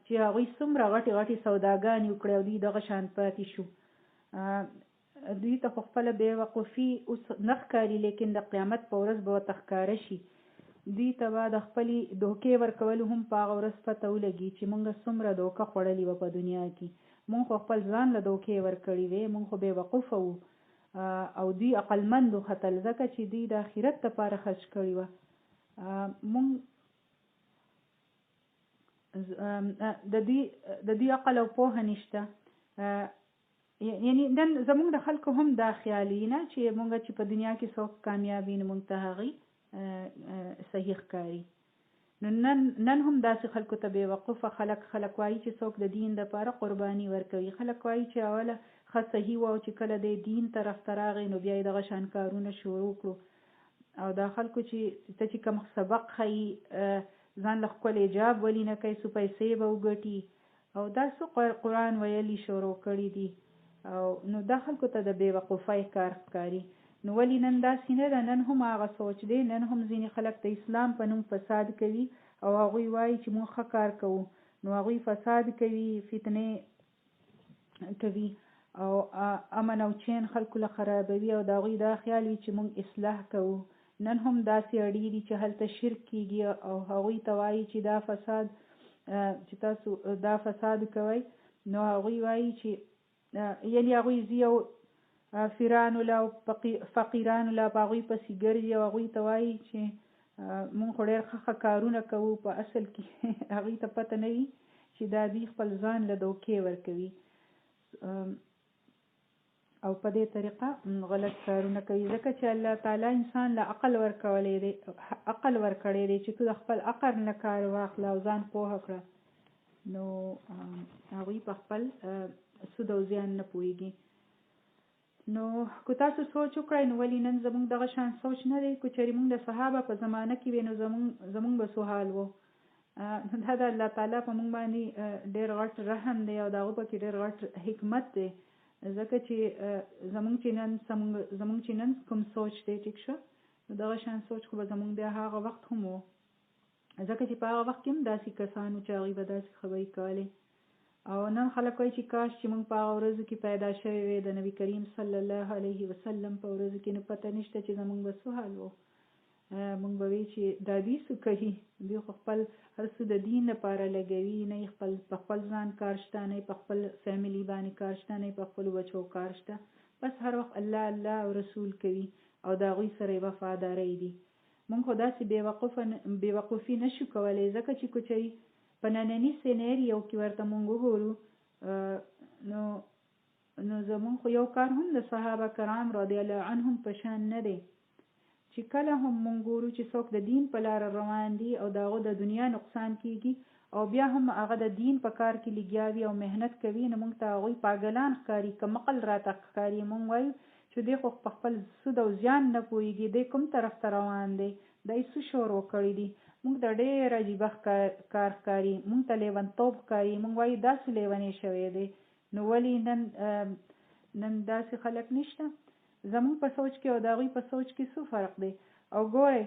چې هغوی څومره غټې غټې سوداګانې وکړې او دوی دغه شان پاتې شو. دوی ته خو خپله بېوقوفي اوس نه ښکاري، لیکن د قیامت په ورځ به ورته ښکاره شي. دوی ته به د خپلې دوکې ورکولو هم په هغه ورځ پته ولګي چې موږ څومره دوکه خوړلې وه په دنیا کې، موږ خو خپل ځان له دوکې ورکړې وې، موږ خو بېوقوفه وو او دوی عقلمند وختل ځکه چې دوی د آخرت دپاره خرچ کړې وه. موږ د دوی عقل او پوهه نشته. یعنی نن زمونږ د خلکو هم دا خیال وي نه چې مونږ چې په دنیا کې څوک کامیاب وي نو مونږ ته هغوی صحیح ښکاري. نو نن هم داسې خلکو ته بېوقوفه خلک وایي چې څوک د دین دپاره قرباني ورکوي. خلک وایي چې اوله ښه صحیح و او چې کله د دین طرف ته راغی نو بیا یې دغه شان کارونه شروع کړو. او دا خلکو چې ته چې کوم سبق ښیي ځان له ښکلی حجاب ولې نه کوي، څو پیسې به وګټي او دا څه قرآن ویلي شروع کړي دي. او نو دا خلکو ته د بېوقوفۍ کار ښکاري. نو ولې نن داسې نه ده؟ نن هم هغه سوچ دی، نن هم ځینې خلک د اسلام په نوم فساد کوي او هغوی وایي چې موږ ښه کار کوو، نو هغوی فساد کوي، فتنې کوي او امن او چین خلکو له خرابوي او د هغوی دا خیال وي چې موږ اصلاح کوو. نن هم داسې اړې دي چې هلته شرک کېږي او هغوی ته وایي چې دا فساد چې تاسو دا فساد کوئ، نو هغوی وایي چې یعنی هغوی ځي او فیرانو له او فقیرانو له په هغوی پسې ګرځي او هغوی ته وایي چې مونږ خو ډېر ښه کارونه کوو، په اصل کې هغوی ته پته نه وي چې دا دوی خپل ځان له دوکې ورکوي او په دې طریقه غلط کارونه کوي. ځکه چې الله تعالی انسان له عقل ورکړی دی چې تو د خپل عقل نه کار واخله او ځان پوهه کړه، نو هغوی په خپل سود او زیان نه پوهېږي. نو که تاسو سوچ وکړئ نو ولې نن زموږ دغه شان سوچ نه دی؟ که چېرې موږ د صحابه په زمانه کې وی نو زموږ به څه حال و؟ دا د الله تعالی په موږ باندې ډېر غټ رحم دی او د هغه پکې ډېر غټ حکمت دی، ځکه چې زموږ چې نن کوم سوچ دی ټیک شه، نو دغه شان سوچ خو به زموږ بیا هغه وخت هم و، ځکه چې په هغه وخت کې هم داسې کسانو چې هغوی به داسې خبرې کولې. او نن خلک وایي چې کاش چې موږ په هغه ورځو کې پیدا شوی وی د نبي کریم صلی الله علیه وسلم په ورځو کې، نو پته نشته چې زموږ به څه حال و. موږ به وی چې دا دوی څه کوي، دوی خو خپل هر څه د دین لپاره لګوي، نه یې په خپل ځان کار شته، نه یې په خپل فیملي باندې کار شته، نه یې په خپلو بچو کار شته، بس هر وخت الله الله او رسول کوي او د هغوی سره یې وفادارۍ دي. موږ خو داسې بېوقوفي نشو کولی، ځکه چې که چېرې په ننني سینریو کې ورته موږ وګورو نو زموږ خو یو کار هم د صحابه کرام رضی الله عنهم په شان نه دی، چې کله هم موږ ګورو چې څوک د دین په لاره روان دي او د هغو د دنیا نقصان کیږي او بیا هم هغه د دین په کار کې لګیا وي او محنت کوي، نو موږ ته هغوی پاګلان ښکاري، که مقل راته ښکاري. موږ وایو چې دی خو په خپل سود او زیان نه پوهېږي، دی کوم طرف ته روان دی، دی څه شروع کړي دي. موږ ته ډېر عجیبه کار ښکاري، موږ ته لیونتوب ښکاري، موږ وایو داسې لیونی شوی دی. نو ولې نن داسې خلک نشته؟ زموږ په سوچ کې او د هغوی په سوچ کې څه فرق دی؟ او ګورئ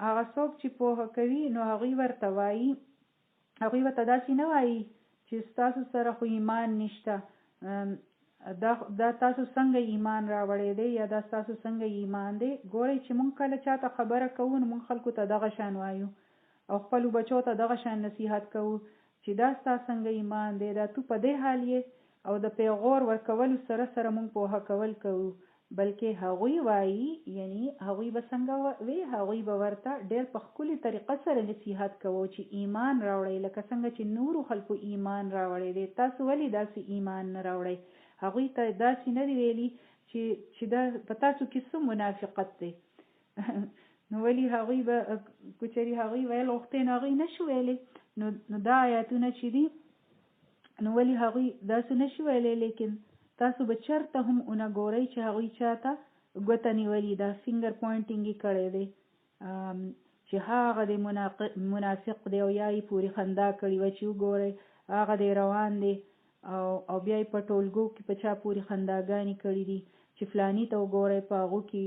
هغه څوک چې پوهه کوي نو هغوی ورته وایي، هغوی ورته داسې نه وایي چې ستاسو سره خو ایمان نشته، دا تاسو څنګه ایمان راوړی دی یا دا تاسو څنګه ایمان دی. ګورئ چې موږ کله چاته خبره کوو نو موږ خلکو ته دغه شان وایو او خپلو بچو ته دغه شان نصیحت کوو چې دا ستا څنګه ایمان دی، دا تو په دې حال یې، او د پیغور ورکولو سره سره موږ پوهه کول کوو. بلکې هغوی وایي، یعنی هغوی به څنګه وي، هغوی به ورته ډېر په ښکلې طریقه سره نصیحت کوو چې ایمان راوړئ، لکه څنګه چې نورو خلکو ایمان راوړی دی، تاسو ولې داسې ایمان نه راوړئ؟ هغوی ته داسې نه دی ویلي چې دا په تاسو کې څه منافقت دی. نو ولې هغوی به که چېرې هغوی ویل غوښتې نو هغوی نشو ویلی، نو دا آیاتونه چې دي نو ولې هغوی داسې نشو ویلی، لیکن تاسو به چېرته هم ونه ګورئ چې هغوی چاته ګوته نیولې ده، فینګر پوینټینګ یې کړی دی چې هغه دی منافق دی او یا یې پورې خندا کړې وه چې وګورئ هغه دی روان دی او بیا یې په ټولګو کې په چا پورې خنداګانې کړي دي چې فلاني ته وګورئ په هغو کې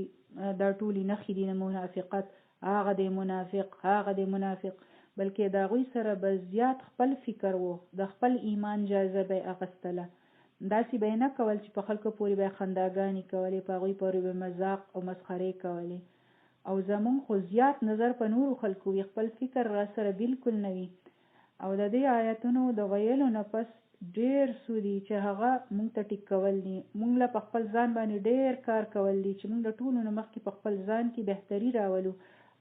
دا ټولې نښې دي د منافقت، هغه دی منافق، هغه دی منافق. بلکې د هغوی سره به زیات خپل فکر و، د خپل ایمان جایزه به یې اخیستله، داسې به یې نه کول چې په خلکو پورې به یې خنداګانې کولې، په هغوی پورې به مذاق او مسخرې کولې. او زموږ خو زیات نظر په نورو خلکو وي، خپل فکر را سره بالکل نه وي. او د دې آیتونو د ویلو نه پس ډېر څه دي چې هغه موږ ته ټیک کول دي، موږ له په خپل ځان باندې ډېر کار کول دي چې موږ د ټولو نه مخکې په خپل ځان کې بهتري راولو،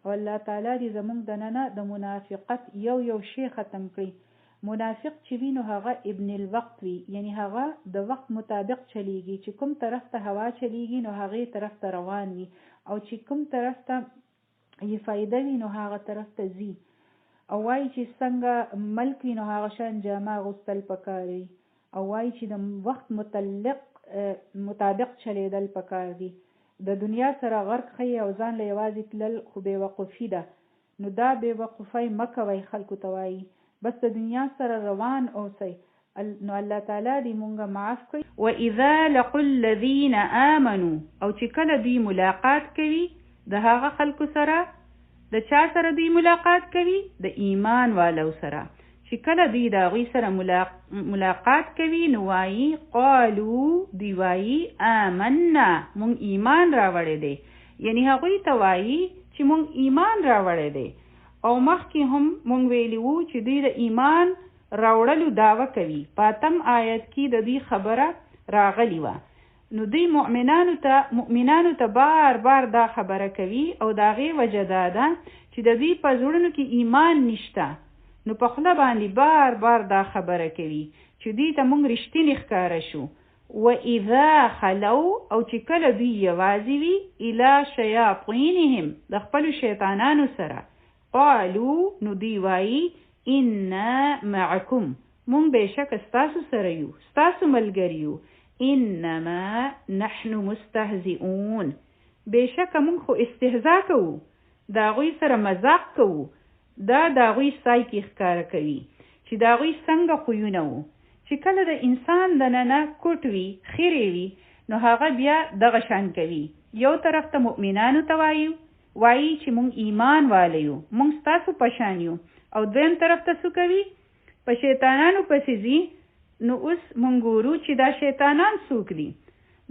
او الله تعالی دې زموږ دننه د منافقت یو شی ختم کړي. منافق چې وي نو هغه ابن الوقت وي، یعنی هغه د وخت مطابق چلیږي، چې کوم طرف ته هوا چلیږي نو هغې طرف ته روان وي، او چې کوم طرف ته یې فایده وي نو هغه طرف ته ځي. او وایي چې څنګه ملک وي نو هغه شان جامه اغوستل پکار وي، او وایي چې د وخت مطابق چلیدل پکار دي. د دنیا سره غرق ښیي او ځان له یوازې تلل خو بېوقوفي ده. نو دا بېوقوفۍ مه کوئ، خلکو ته وایي بس د دنیا سره روان اوسئ. نو الله تعالی دې مونږه معاف کړي. وَإِذَا لَقُوا الَّذِينَ آمَنُوا، او چې کله دوی ملاقات کوي د هغه خلکو سره، د چا سره دوی ملاقات کوي؟ د ایمان والو سره. چې کله دوی د هغوی سره ملاقات کوي نو وایي قالو، دوی وایي آمنا، مونږ ایمان راوړی دی، یعنی هغوی ته وایي چې مونږ ایمان راوړی دی. او مخکې هم مونږ ویلي وو چې دوی د ایمان راوړلو دعوه کوي، پاتم آیت کې د دوی خبره راغلی وه. نو دوی مؤمنانو ته بار بار دا خبره کوي، او د هغې وجه دا ده چې د دوی په زړونو کې ایمان نشته، نو په خوله باندې بار بار دا خبره کوي چې دوی ته مونږ رښتینې ښکاره شو. وَإِذَا خَلَوْا، او چې کله دوی یوازې وي إِلَى شَيَاطِينِهِمْ، د خپلو شیطانانو سره، قالو، نو دوی وایي انا معکم، مونږ بېشکه ستاسو سره یو، ستاسو ملګري یو. انما نحن مستهزئون بشک مونږ خو استهزاء کوو دا غوی سره مذاق کوو دا غوی سای کې ښکار کوي چې دا غوی څنګه خوونه وو چې کله د انسان د ننه کوټوي خیری وي نو هغه بیا دغه شان کوي یو طرف ته مؤمنانو ته وایي چې مونږ ایمان والیو مونږ ستاسو پشان یو او دویم طرف ته څه کوي په شیطانانو پسې ځي نو اوس مونږ ګورو چې دا شیطانان څوک دي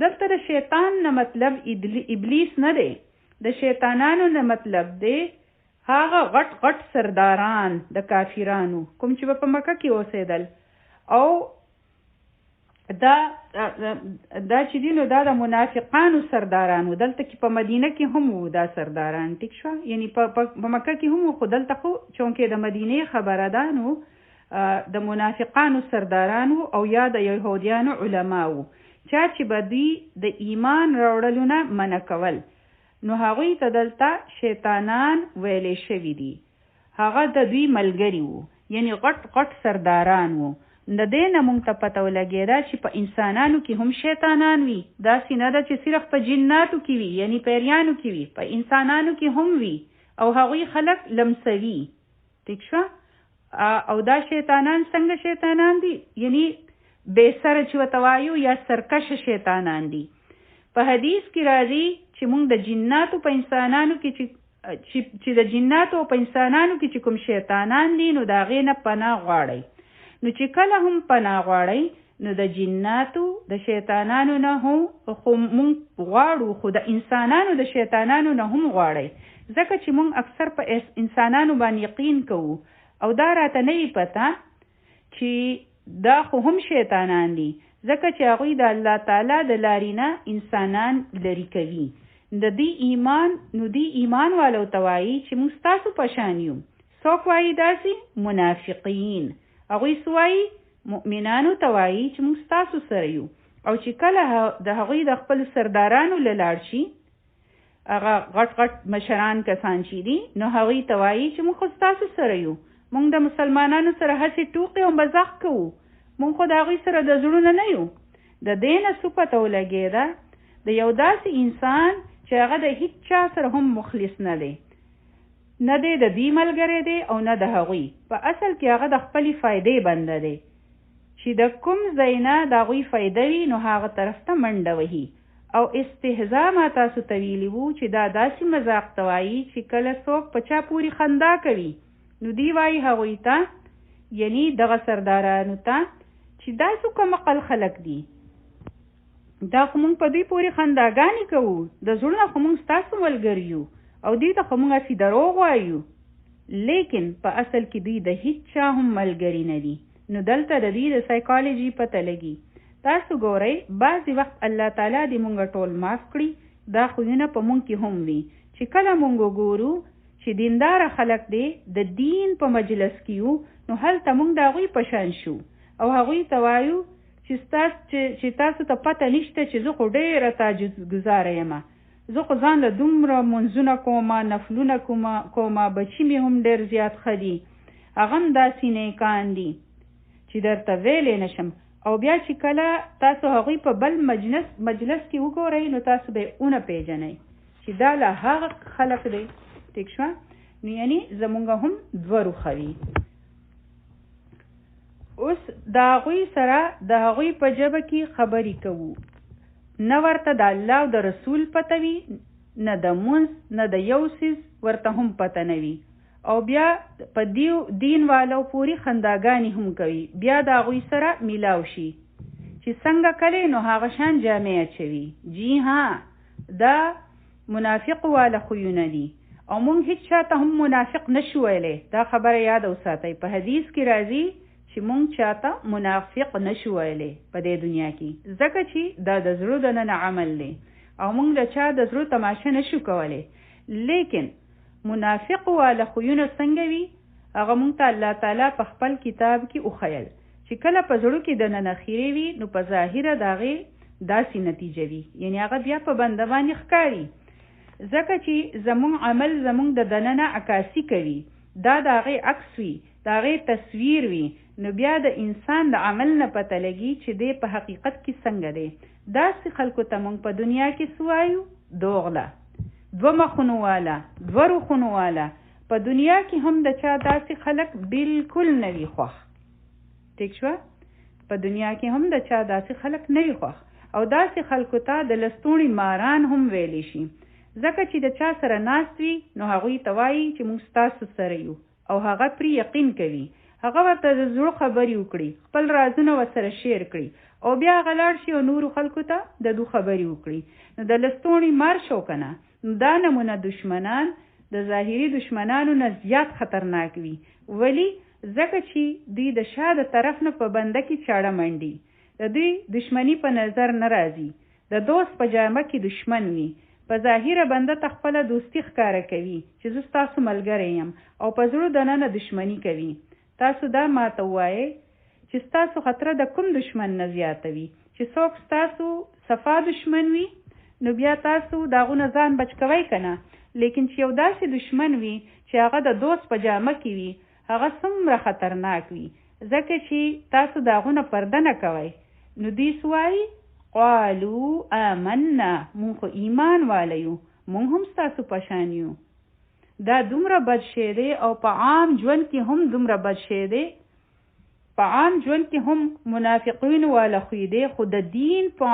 دلته د شیطان نه مطلب ابلیس نه دی د شیطانانو نه مطلب دی هغه غټ سرداران د کافرانو کوم چې په مکه کې اوسېدل او دا چې دي نو دا د منافقانو سردارانو دلته کې په مدینه کې هم وو دا سرداران ټیک شو یعنی په مکه کې هم خو دلته خو چونکې د مدینه خبره ده نو د منافقانو سردارانو او یا د یهودیانو علماو چې به دوی د ایمان راوړلو نه منع کول نو هغوی ته دلته شیطانان ویلې شوي دي هغه د دوی ملګري وو یعنی غټ سرداران وو د دې نه مونږ ته پته ولګېده چې په انسانانو کې هم شیطانان وي داسې نه ده چې صرف په جناتو کې وي یعنی پیریانو کې وي په انسانانو کې هم وي او هغوی خلک لمسوي ټیک شو او دا شیطانان څنګه شیطانان دي یعنی بے سره چې ورته وایو یا سرکش شیطانان دي په حدیث کې راځي چې موږ د جناتو په انسانانو کې چې د جناتو په انسانانو کې چې کوم شیطانان دي نو د هغې نه پناه غواړئ نو چې کله هم پناه غواړئ نو د جناتو د شیطانانو نه هم خو موږ غواړو خو د انسانانو د شیطانانو نه هم غواړئ ځکه چې موږ اکثر په انسانانو باندې یقین کوو او دا راته نه وي پته چې دا خو هم شیطانان دي ځکه چې هغوی د الله تعالی د لارې نه انسانان لرې کوي د دې ایمان نو دې ایمان والو ته وایي چې موږ ستاسو په شان یو څوک وایي داسې منافقین هغوی څه وایي مؤمنانو ته وایي چې موږ ستاسو سره یو او چې کله د هغوی د خپلو سردارانو له لاړ شي هغه غټ مشران کسان چې دي نو هغوی ته وایي چې موږ خو ستاسو سره یو مونږ د مسلمانانو سره هسې ټوقې او مزاح کوو مونږ خو د هغوی سره د زړونه نه یو د دې نه څه پته ولګېده د یو داسې انسان چې هغه د هیڅ چا سره هم مخلص نه دی نه دی د دوی ملګری دی او نه د هغوی په اصل کې هغه د خپلې فایدې بنده دی چې د کوم ځای نه د هغوی فایده وي نو هغه طرف ته منډه وهي او استهزاء ما تاسو ته ویلي وو چې دا داسې مذاق ته وایي چې کله څوک په چا پورې خندا کوي نو دی وایي هغوی ته یعنی دغه سردارانو ته چې دا څو کم عقل خلک دي دا خو موږ په دوی پورې خنداګانې کوو د زړونه خو موږ ستاسو ملګري یو او دوی ته خو موږ هسې دروغ وایو لیکن په اصل کې دوی د هیڅ چا هم ملګري نه دي نو دلته د دوی د سایکالوجي پته لګي تاسو ګورئ بعضې وخت الله تعالی دې موږ ټول معاف کړي دا خویونه په موږ کې هم وي چې کله موږ ګورو چې دیندار خلک دی د دین په مجلس کې یو نو هلته موږ د هغوی په شان شو او هغوی ته وایو چې تاسو ته پته نشته چې زه خو ډېره تعجزګزاره یم زه خو ځان له دومره منځونه کومه نفلونه کومه بچي مې هم ډېر زیات ښه دي هغه هم داسې نیکان دي چې درته ویلی نشم او بیا چې کله تاسو هغوی په بل مجلس کې وګورئ نو تاسو به یې ونه پیژنئ چې دا له هغه خلق دی ټیک شو نو یعنی زمونږ هم دوه روخه وي اوس د هغوی سره د هغوی په ژبه کې خبرې کوو نه ورته د الله او د رسول پته وي نه د مونځ نه د یو څیز ورته هم پته نه وي او بیا په دین والو پورې خنداګانې هم کوي بیا د هغوی سره میلاو شي چې څنګه کلی نو هغه شان جامې اچوي جی ها دا منافق والا خویونه دي او مونږ هیڅ چاته هم منافق نشو ویلی دا خبره یاد وساتئ په حدیث کې راځي چې مونږ چاته منافق نشو ویلی په دې دنیا کې ځکه چې دا د زړه دننه عمل دی او مونږ د چا د زړه تماشه نشو کولی لیکن منافق والا خویونه څنګه وي هغه مونږ ته الله تعالی په خپل کتاب کې وښیل چې کله په زړه کې دننه خیرې وي نو په ظاهره د هغې داسې نتیجه وي یعنی هغه بیا په بنده باندې ښکاري ځکه چې زمونږ عمل زمونږ د دننه عکاسي کوي دا د هغې عکس وي د هغې تصویر وي نو بیا د انسان د عمل نه پته لګي چې دی په حقیقت کې څنګه دی. داسې خلکو ته موږ په دنیا کې سوایو دوغله، دوه مخونو والا، دوه روخونو والا. په دنیا کې هم د چا داسې خلک بالکل نه وي خوښ. ټیک شوه؟ په دنیا کې هم د چا داسې خلک نه وي خوښ، او داسې خلکو ته د لستوڼي ماران هم ویلی شي. ځکه چې د چا سره ناست وي نو هغوی ته وایي چې موږ ستاسو سره یو، او هغه پرې یقین کوي. هغه ورته د زړه خبرې وکړي، خپل رازونه ورسره شیر کړي، او بیا هغه لاړ شي او نورو خلکو ته د دو خبرې وکړي. نو د لستوڼي مار شو که نه، نو دا نمونه دشمنان د ظاهري دشمنانو نه زیات خطرناک وي. ولی؟ ځکه چې دوی د شا د طرف نه په بنده کې چاړه منډي، د دوی دشمنی په نظر نه راځي، د دوست په جامه کې دشمن وي. په ظاهره بنده ته خپله دوستي ښکاره کوي چې زه ستاسو ملګری یم، او په زړه دننه دشمني کوي. تاسو دا ماته ووایئ چې ستاسو خطره د کوم دشمن نه زیاته وي. چې څوک ستاسو صفا دشمن وي نو بیا تاسو د هغو نه ځان بچ کوئ که نه. لیکن چې یو داسې دشمن وي چې هغه د دوست په جامه کې وي، هغه څومره خطرناک وي، ځکه چې تاسو د هغو نه پرده نه کوئ. نو دوی سوایي قالو آمنا، مونږ خو ایمان والیو، مونږ هم ستاسو په شان یو. دا دومره بد شی دی، او په عام ژوند کې هم دومره بد شی دی. په عام ژوند کې هم منافقین والا خوی دی، خو د دین په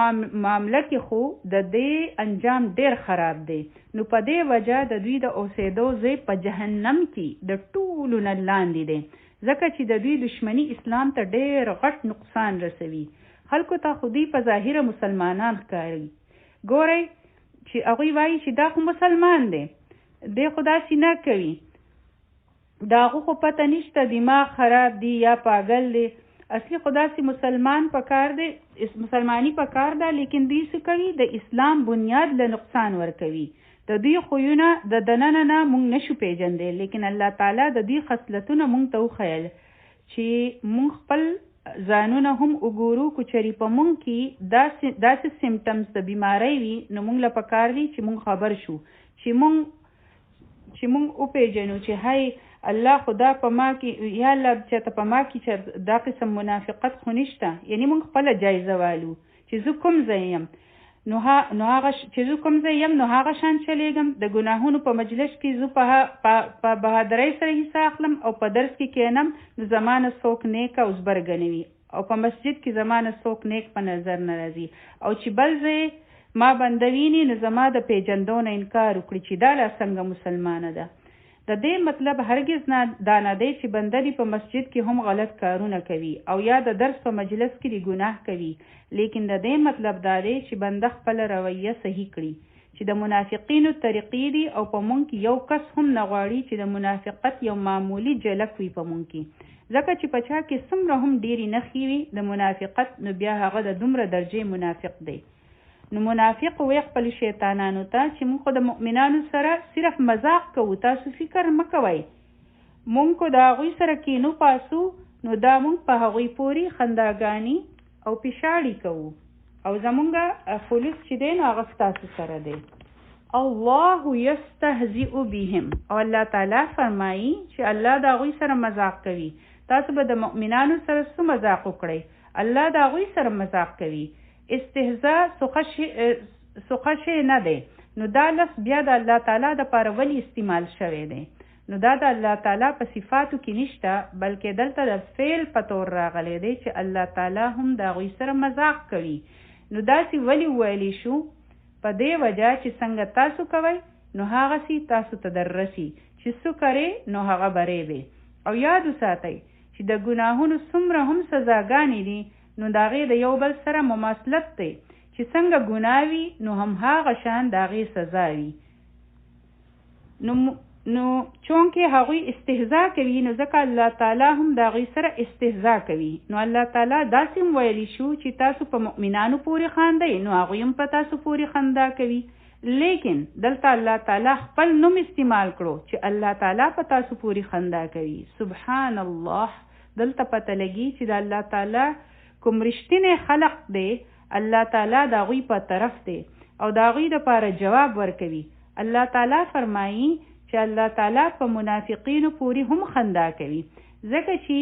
معامله کې خو د دې انجام ډیر خراب دی. نو په دې وجه د دوی د اوسېدو ځای په جهنم کې د ټولو نه لاندې دی، ځکه چې د دوی دشمنی اسلام ته ډیر غټ نقصان رسوي. خلکو ته خودی په ظاهره مسلمانان ښکاري. ګورئ چې هغوی وایي چې دا خو مسلمان دی، دی خو داسې نه کوي، د هغو خو پته نشته دماغ خراب دی یا پاگل دی. اصلي خو داسې مسلمان پکار دی، مسلمانی پکار ده، لیکن دوی څه کوي؟ د اسلام بنیاد له نقصان ورکوي. د دوی خویونه د دننه نه موږ نشو پیژندی، لیکن الله تعالی د دوی خصلتونه موږ ته وښیل چې موږ خپل ځانونه هم وګورو. که چېرې په موږ کې داسې سیمټمز د بیماری وي نو موږ له پکار دي چې موږ خبر شو، چې موږ وپیژنو چې هی الله خدا په ما کې، یا الله چېرته په ما کې چې دا قسم منافقت خو نشته. یعنی موږ خپله جایزه والو چې زه کوم ځای یم، نو هغه چې زه کوم ځای یم نو هغه شان چلیږم. د ګناهونو په مجلس کې زه په بهادرۍ سره حصه اخلم، او په درس کې کینم نو زمانه څوک نیک او زبرګه نه وي، او په مسجد کې زمانه څوک نیک په نظر نه راځي. او چې بل ځای ما بندویني نو زما د پیژندو نه انکار وکړي چې دا لا څنګه مسلمانه ده. د دې مطلب هرگز دا نه دی چې بنده دی په مسجد کې هم غلط کارونه کوي، او یا د درس په مجلس کې دی ګناه کوي، لیکن د دې مطلب دا دی چې بنده خپل رویه صحیح کړي، چې د منافقینو طریقې دي، او په مونږ کې یو کس هم نه غواړي چې د منافقت یو معمولی جلک وي په مونږ کې. ځکه چې په چا کې څومره هم ډېرې نښې وي د منافقت، نو بیا هغه د دومره درجې منافق دی. نو منافق وی خپل شیطانانو ته چې موږ خو د مؤمنانو سره صرف مذاق کوو، تاسو فکر مه کوئ، موږ کو د هغوی سره کینو پاسو نو دا موږ په هغوی پورې خنداګانې او پیشاړي کوو، او زمونږ خلوص چې دی نو هغه ستاسو سره دی. الله یستهزئ بهم، او الله تعالی فرمایي چې الله د هغوی سره مذاق کوي. تاسو به د مؤمنانو سره څه مذاق وکړئ؟ الله د هغوی سره مذاق کوي. استهزاء سوخه شی نه دی. نو دا لفظ بیا د الله تعالی د پاره ولی استعمال شوی دی؟ نو دا د الله تعالی په صفاتو کې نشته، بلکې دلته د فعل په تور راغلی دی چې الله تعالی هم د هغوی سره مذاق کوي. نو داسې ولی ویلی شو؟ په دې وجه چې څنګه تاسو کوئ نو هغسې تاسو ته در رسي، چې څه کرې نو هغه بری دی. او یاد وساتئ چې د ګناهونو څومره هم سزاګانې دي نو د هغې د یو بل سره مماثلت دی، چې څنګه ګناه وي نو هم هغه شان د هغې سزا وي. نو چونکې هغوی استهزا کوي نو ځکه الله تعالی هم د هغوی سره استهزا کوي. نو الله تعالی داسې هم ویلی شو چې تاسو په مؤمنانو پورې خاندئ نو هغوی هم په تاسو پورې خندا کوي. لیکن دلته الله تعالی خپل نوم استعمال کړو چې الله تعالی په تاسو پورې خندا کوي. سبحان الله. دلته پته لګي چې د الله تعالی کوم رښتینی خلق دی، الله تعالی د هغوی په طرف دی او د هغوی دپاره جواب ورکوي. الله تعالی فرمایي چې الله تعالی په منافقینو پورې هم خندا کوي، ځکه چې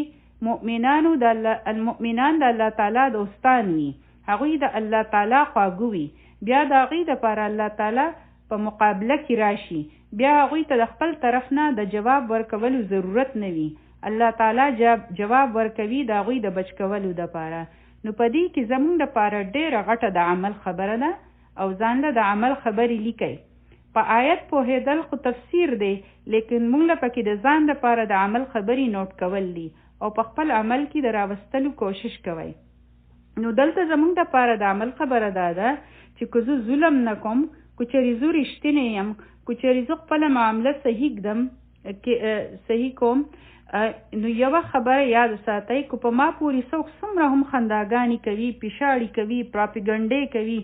المؤمنان د الله تعالی دوستان وي، هغوی د الله تعالی خواږه وي، بیا د هغوی دپاره الله تعالی په مقابله کې راشي، بیا هغوی ته د خپل طرف نه د جواب ورکولو ضرورت نه وي، الله تعالی جواب ورکوي د هغوی د بچ کولو دپاره. نو په دې کې زموږ دپاره ډېره غټه د عمل خبره ده او ځان له د عمل خبرې لیکئ. په آیت پوهېدل خو تفسیر دی، لیکن موږ له پکې د ځان دپاره د عمل خبرې نوٹ کول دي او په خپل عمل کې د راوستلو کوشش کوئ. نو دلته زموږ دپاره د عمل خبره دا ده چې که زه ظلم نه کوم، که چېرې زه رښتینی یم، که چېرې زه خپله معامله صحیح کوم، نو یوه خبره یاد ساتئ، که په ما پورې څوک څومره هم خنداګانې کوي، پیشاړې کوي، پراپیګنډې کوي،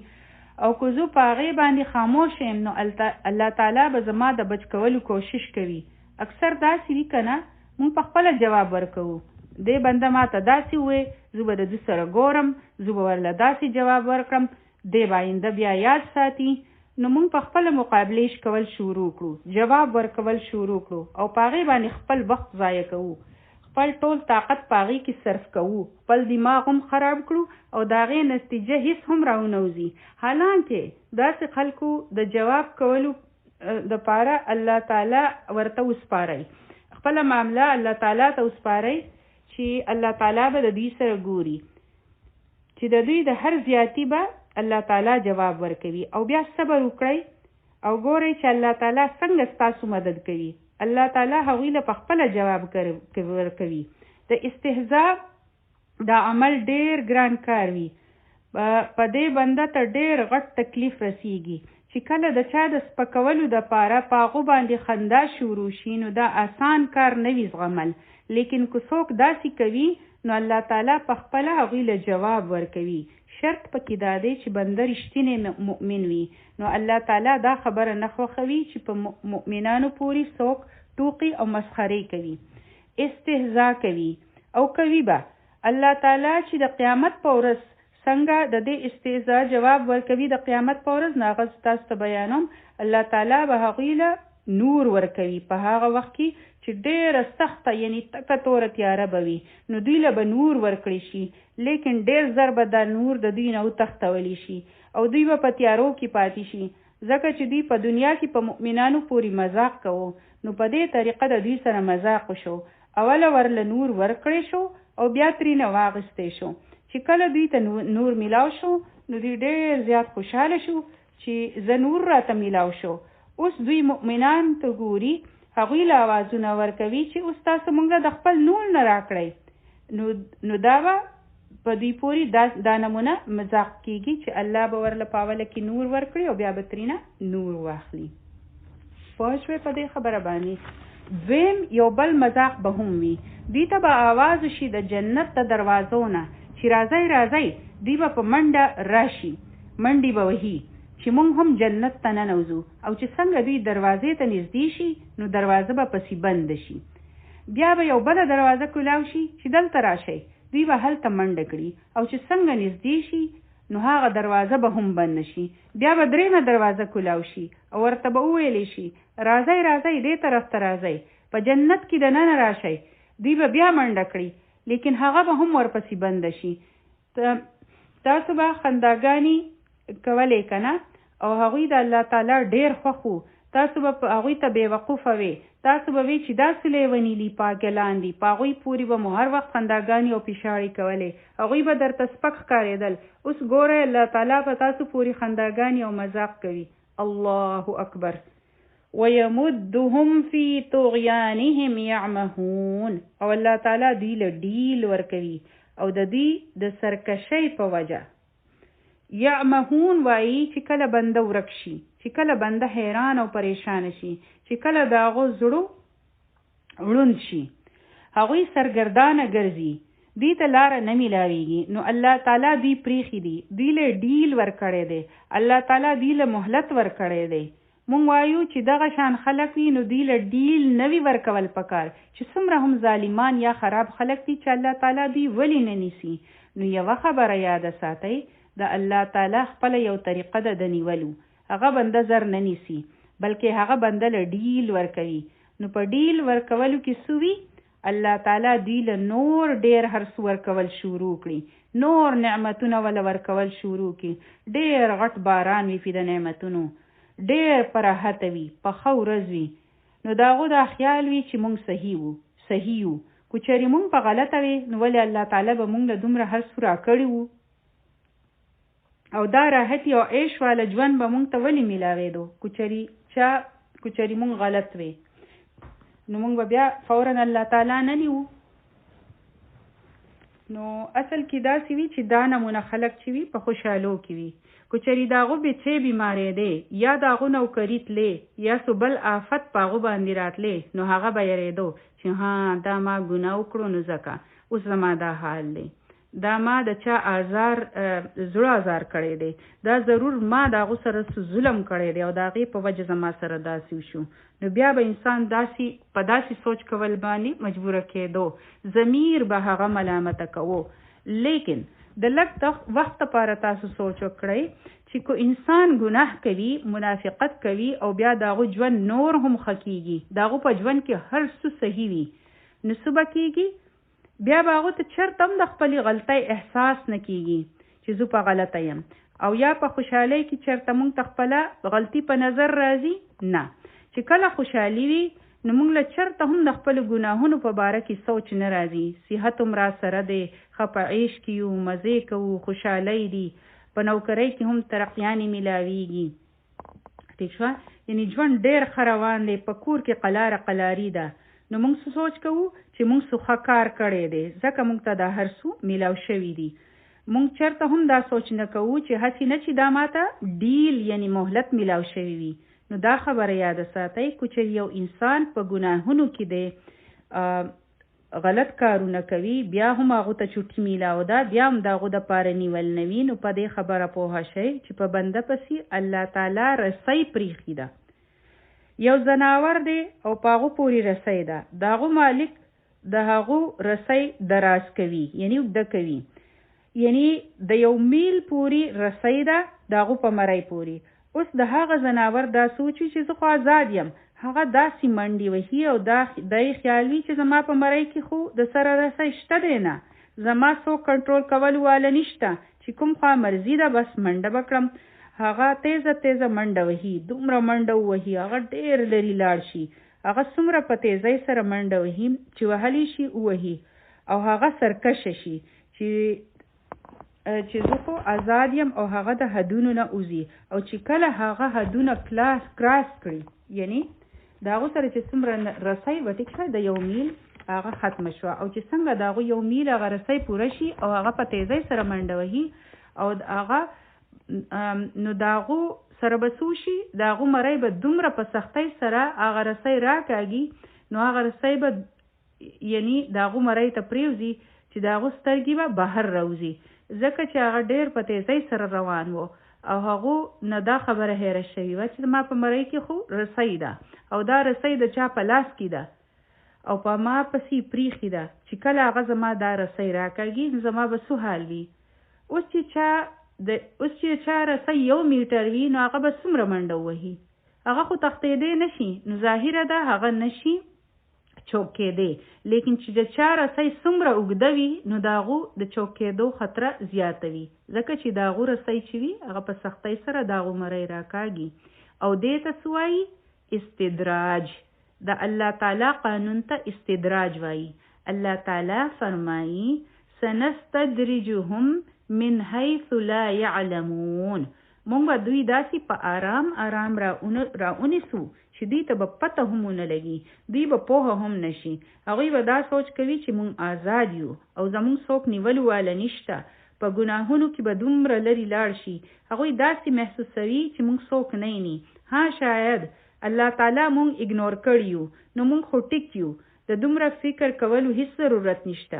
او که زه په هغې باندې خاموش یم، نو الله تعالی به زما د بچ کولو کوشش کوي. اکثر داسې وي که نه، موږ په خپله جواب ورکوو، دې بنده ما ته داسې ووی، زه به د ده سره ګورم، زه به ورله داسې جواب ورکړم، دی به آینده بیا یاد ساتي. نو موږ په خپله مقابلې کول شروع کړو، جواب ورکول شروع کړو او په هغې باندې خپل وخت ضایع کوو، خپل ټول طاقت په هغې کې صرف کوو، خپل دماغ هم خراب کړو او د هغې نتیجه هیڅ هم راونوځي. حالانکه داسې خلکو د جواب کولو دپاره الله تعالی ورته وسپارئ، خپله معامله الله تعالی ته وسپارئ چې الله تعالی به د دوی سره ګوري، چې د دوی د هر زیاتي به الله تعالی جواب ورکوي. او بیا صبر وکړئ او ګورئ چې الله تعالی څنګه ستاسو مدد کوي. الله تعالی هغوی له په خپله جواب ورکوي. د استهزاء دا عمل ډېر ګران کار وي، په دې بنده ته ډېر غټ تکلیف رسیږي چې کله د چا د سپکولو دپاره په هغو باندې خندا شروع شي، نو دا آسان کار نه وي زغمل. لیکن که څوک داسې کوي نو الله تعالی په خپله هغوی له جواب ورکوي. شرط پکې دا دی چې بنده رښتینی مؤمن وي. نو الله تعالی دا خبره نه خوښوي چې په مؤمنانو پورې څوک ټوقې او مسخرې کوي، استهزاء کوي او کوي به. الله تعالی چې د قیامت په ورځ څنګه د دې استهزاء جواب ورکوي، د قیامت په ورځ نو هغه تاسو ته بیانوم. الله تعالی به هغوی له نور ورکوي په هغه وخت کې چې ډېره سخته یعنی تکه توره تیاره به وي، نو دوی له به نور ورکړی شي، لیکن ډېر زر به دا نور د دوی نه وتښتولی شي او دوی به په تیارو کې پاتې شي، ځکه چې دوی په دنیا کې په مؤمنانو پورې مذاق کوو. نو په دې طریقه د دوی سره مذاق وشو، اوله ورله نور ورکړی شو او بیا ترېنه واغستی شو. چې کله دوی ته نور میلاو شو نو دوی ډېر زیات خوشحاله شو چې زه نور راته میلاو شو. اوس دوی مؤمنان ته ګوري، هغوی له اوازونه ورکوي چې اوس تاسو موږ د خپل نور نه راکړئ. نو دا به په دوی پورې دا نمونه مذاق کېږي چې الله به ورله په اوله کې نور ورکړي او بیا به ترېنه نور واخلي. پوه شوې په دې خبره باندې؟ دویم یو بل مذاق به هم وي، دوی ته به آواز وشي د جنت د دروازو نه چې راځئ راځئ. دوی به په منډه راشي، منډې به وهي چې موږ هم جنت ته ننوځو، او چې څنګه دوی دروازې ته نږدې شي نو دروازه به پسې بنده شي. بیا به یو بله دروازه کولاو شي چې دلته راشئ، دوی به هلته منډه کړي، او چې څنګه نږدې شي نو هغه دروازه به هم بند شي. بیا به درېیمه دروازه کولاو شي او ورته به وویلی شي راځئ راځئ دې طرف ته راځئ، په جنت کې دننه راشئ. دوی به بیا منډه کړي، لیکن هغه به هم ورپسې بنده شي. تاسو به خنداګانې کولې که نه، او هغوی د الله تعالی ډېر خوښ وو. تاسو به هغوی ته بېوقوفه وې، تاسو به وی چې دا څه لیوني دي، پاګلان دي، په هغوی پورې به مو هر وخت خنداګانې او پیشاړې کولې، هغوی به درته سپک ښکارېدل. اوس ګورئ الله تعالی په تاسو پورې خنداګانې او مذاق کوي. الله اکبر. وَيَمُدُّهُمْ فِي طُغْيَانِهِمْ يَعْمَهُونَ. او الله تعالی دوی له ډیل ورکوي او د دوی د سرکشۍ په وجه. یعمهون وایي چې کله بنده ورک شي، چې کله بنده حیران او پریشان شي، چې کله د هغو زړه ړوند شي، هغوی سرګردانه ګرځي، دوی ته لاره نه میلاویږي، نو الله تعالی دوی پریښي دي، دوی له ډیل ورکړی دی، الله تعالی دوی له مهلت ورکړی دی. مونږ وایو چې دغه شان خلک وي نو دوی له ډیل نه وي ورکول پکار، چې څومره هم ظالمان یا خراب خلک دي چې الله تعالی دوی ولې نه نیسي. نو یوه خبره یاده ساتئ، د الله تعالی خپله یو طریقه ده د نیولو، هغه بنده زر نه نیسي، بلکې هغه بنده له ډیل ورکوي. نو په ډیل ورکولو کې څه وي؟ الله تعالی دوی له نور ډیر هرڅ ورکول شروع کړي، نور نعمتونه ول ورکول شروع کړي، ډیر غټ باران وي په د نعمتونو، ډیر په راحت وي، په ښه ورځ وي. نو د هغو دا خیال وي چې موږ صحیح وو. که چېرې موږ په غلطه وي نو ولې الله تعالی به موږ له دومره هرڅ راکړي وو، او دا راحت او عیش والا ژوند به موږ ته ولې میلاوېدو؟ که چېرې موږ غلط وي نو موږ به بیا فوراً الله تعالی نه نیو. نو اصل کې داسې وي چې دا نمونه خلک چې وي په خوشحالو کې وي. که چېرې د هغو بې څه بیماری دی یا د هغو نوکري تلې یا څه بل آفت په هغو باندې راتلې نو هغه به یېرېدو چې ها دا ما ګناه وکړو نو ځکه اوس زما دا حال دی، دا ما د چا زړه آزار کړی دی، دا ضرور ما د هغو سره ظلم کړی دی او د هغې په وجه زما سره داسې وشو. نو بیا به انسان په داسې سوچ کول باندې مجبوره کېدو، ضمیر به هغه ملامته کوو. لیکن د لږ وخت لپاره تاسو سوچ وکړئ چې که انسان ګناه کوي، منافقت کوي او بیا د هغو ژوند نور هم ښه کېږي، د هغو په ژوند کې هر څه صحیح وي، نو څه به کېږي؟ بیا به هغو ته چېرته هم د خپلې غلطۍ احساس نه کېږي چې زه په غلطه یم، او یا په خوشحالۍ کې چېرته موږ ته خپله غلطي په نظر راځي؟ نه. چې کله خوشحالي وي نو موږ له چېرته هم د خپلو ګناهونو په باره کې سوچ نه راځي. صحت هم را سره دی، ښه په عیش کې یو، مزې کوو، خوشحالۍ دي، په نوکرۍ کې هم ترقیانې میلاویږي. ټیک شوه؟ یعنی ژوند ډېر ښه روان دی، په کور کې قلاره قلاري ده. نو موږ څه سوچ کوو چې موږ څه ښه کار کړی دی، ځکه موږ ته دا هر څه میلاو شوي دي. موږ چېرته هم دا سوچ نه کوو چې هسې نه چې دا ماته ډیل یعنی مهلت میلاو شوي وي. نو دا خبره یاد ساتئ، که چې یو انسان په ګناهونو کې دی، غلط کارونه کوي، بیا هم هغو ته چوټي میلاو ده، بیا هم د هغو دپاره نیول نه وي، نو په دې خبره پوه شئ چې په بنده پسې الله تعالی رسۍ پریښي ده. یو ځناور دی او په هغو پورې رسۍ ده، د هغو مالک د هغو رسۍ دراز کوي یعنی اوږده کوي، یعنی د یو میل پورې رسۍ ده د هغو په مرۍ پورې. اوس د هغه ځناور دا سوچي چې زه خو آزاد یم، هغه داسې منډې وهي او دا یې خیال وي چې زما په مرۍ کې خو د سره رسۍ شته دی نه، زما څوک کنټرول کول واله نشته، چې کوم خوا مرضي ده بس منډه به کړم. هغه تیزه منډه وهي، دومره منډه ووهي هغه ډېر لرې لاړ شي، هغه څومره په تیزۍ سره منډه وهي چې وهلی شي ووهي، او هغه سرکشه شي چې زه خو آزاد یم او هغه د حدونو نه وځي. او چې کله هغه حدونه کراس کړي، یعنی د هغو سره چې څومره رسۍ به ټیک شوه د یو میل هغه ختمه شوه، او چې څنګه د هغو یو میل هغه رسۍ پوره شي او هغه په تیزۍ سره منډه وهي او هغه نو د هغو سره به څه وشي، د هغو مرۍ به دومره په سختۍ سره هغه رسۍ راکاږي، نو هغه رسۍ به یعنی د هغو مرۍ ته پرېوځي چې د هغو سترګې به بهر راوځي، ځکه چې هغه ډېر په تیزۍ سره روان و او هغو نه دا خبره هیره شوې وه چې ما په مرۍ کې خو رسۍ ده او دا رسۍ د چا په لاس کې ده او په ما پسې پریښې ده، چې کله هغه زما دا رسۍ راکاږي نو زما به څه حال وي. اوس چې چا رسۍ 1 میټر وي نو هغه به څومره منډه ووهي، هغه خو تښتېدی نشي، نو ظاهره ده هغه نشي چوک کېدی. لیکن چې د چا رسۍ څومره اوږده وي نو د هغو د چوک کېدو خطره زیاته وي، ځکه چې د هغو رسۍ چې وي هغه په سختۍ سره د هغو مرۍ راکاږي. او دې ته څه وایي؟ استدراج. د الله تعالی قانون ته استدراج وایي. الله تعالی فرمایي سنستدرجهم من حيث لا يعلمون. مونږ به دوی داسې په آرام راونیسو چې دوی ته به پته هم ونه لګي، دوی به پوهه هم نشي. هغوی به دا سوچ کوي چې مونږ آزاد یو او زمونږ څوک نیولو واله نشته، په ګناهونو کې به دومره لرې لاړ شي. هغوی داسې محسوسوي چې مونږ څوک نه یني، ها شاید الله تعالی مونږ اګنور کړي یو نو مونږ خو ټیک یو، د دومره فکر کولو هیڅ ضرورت نشته،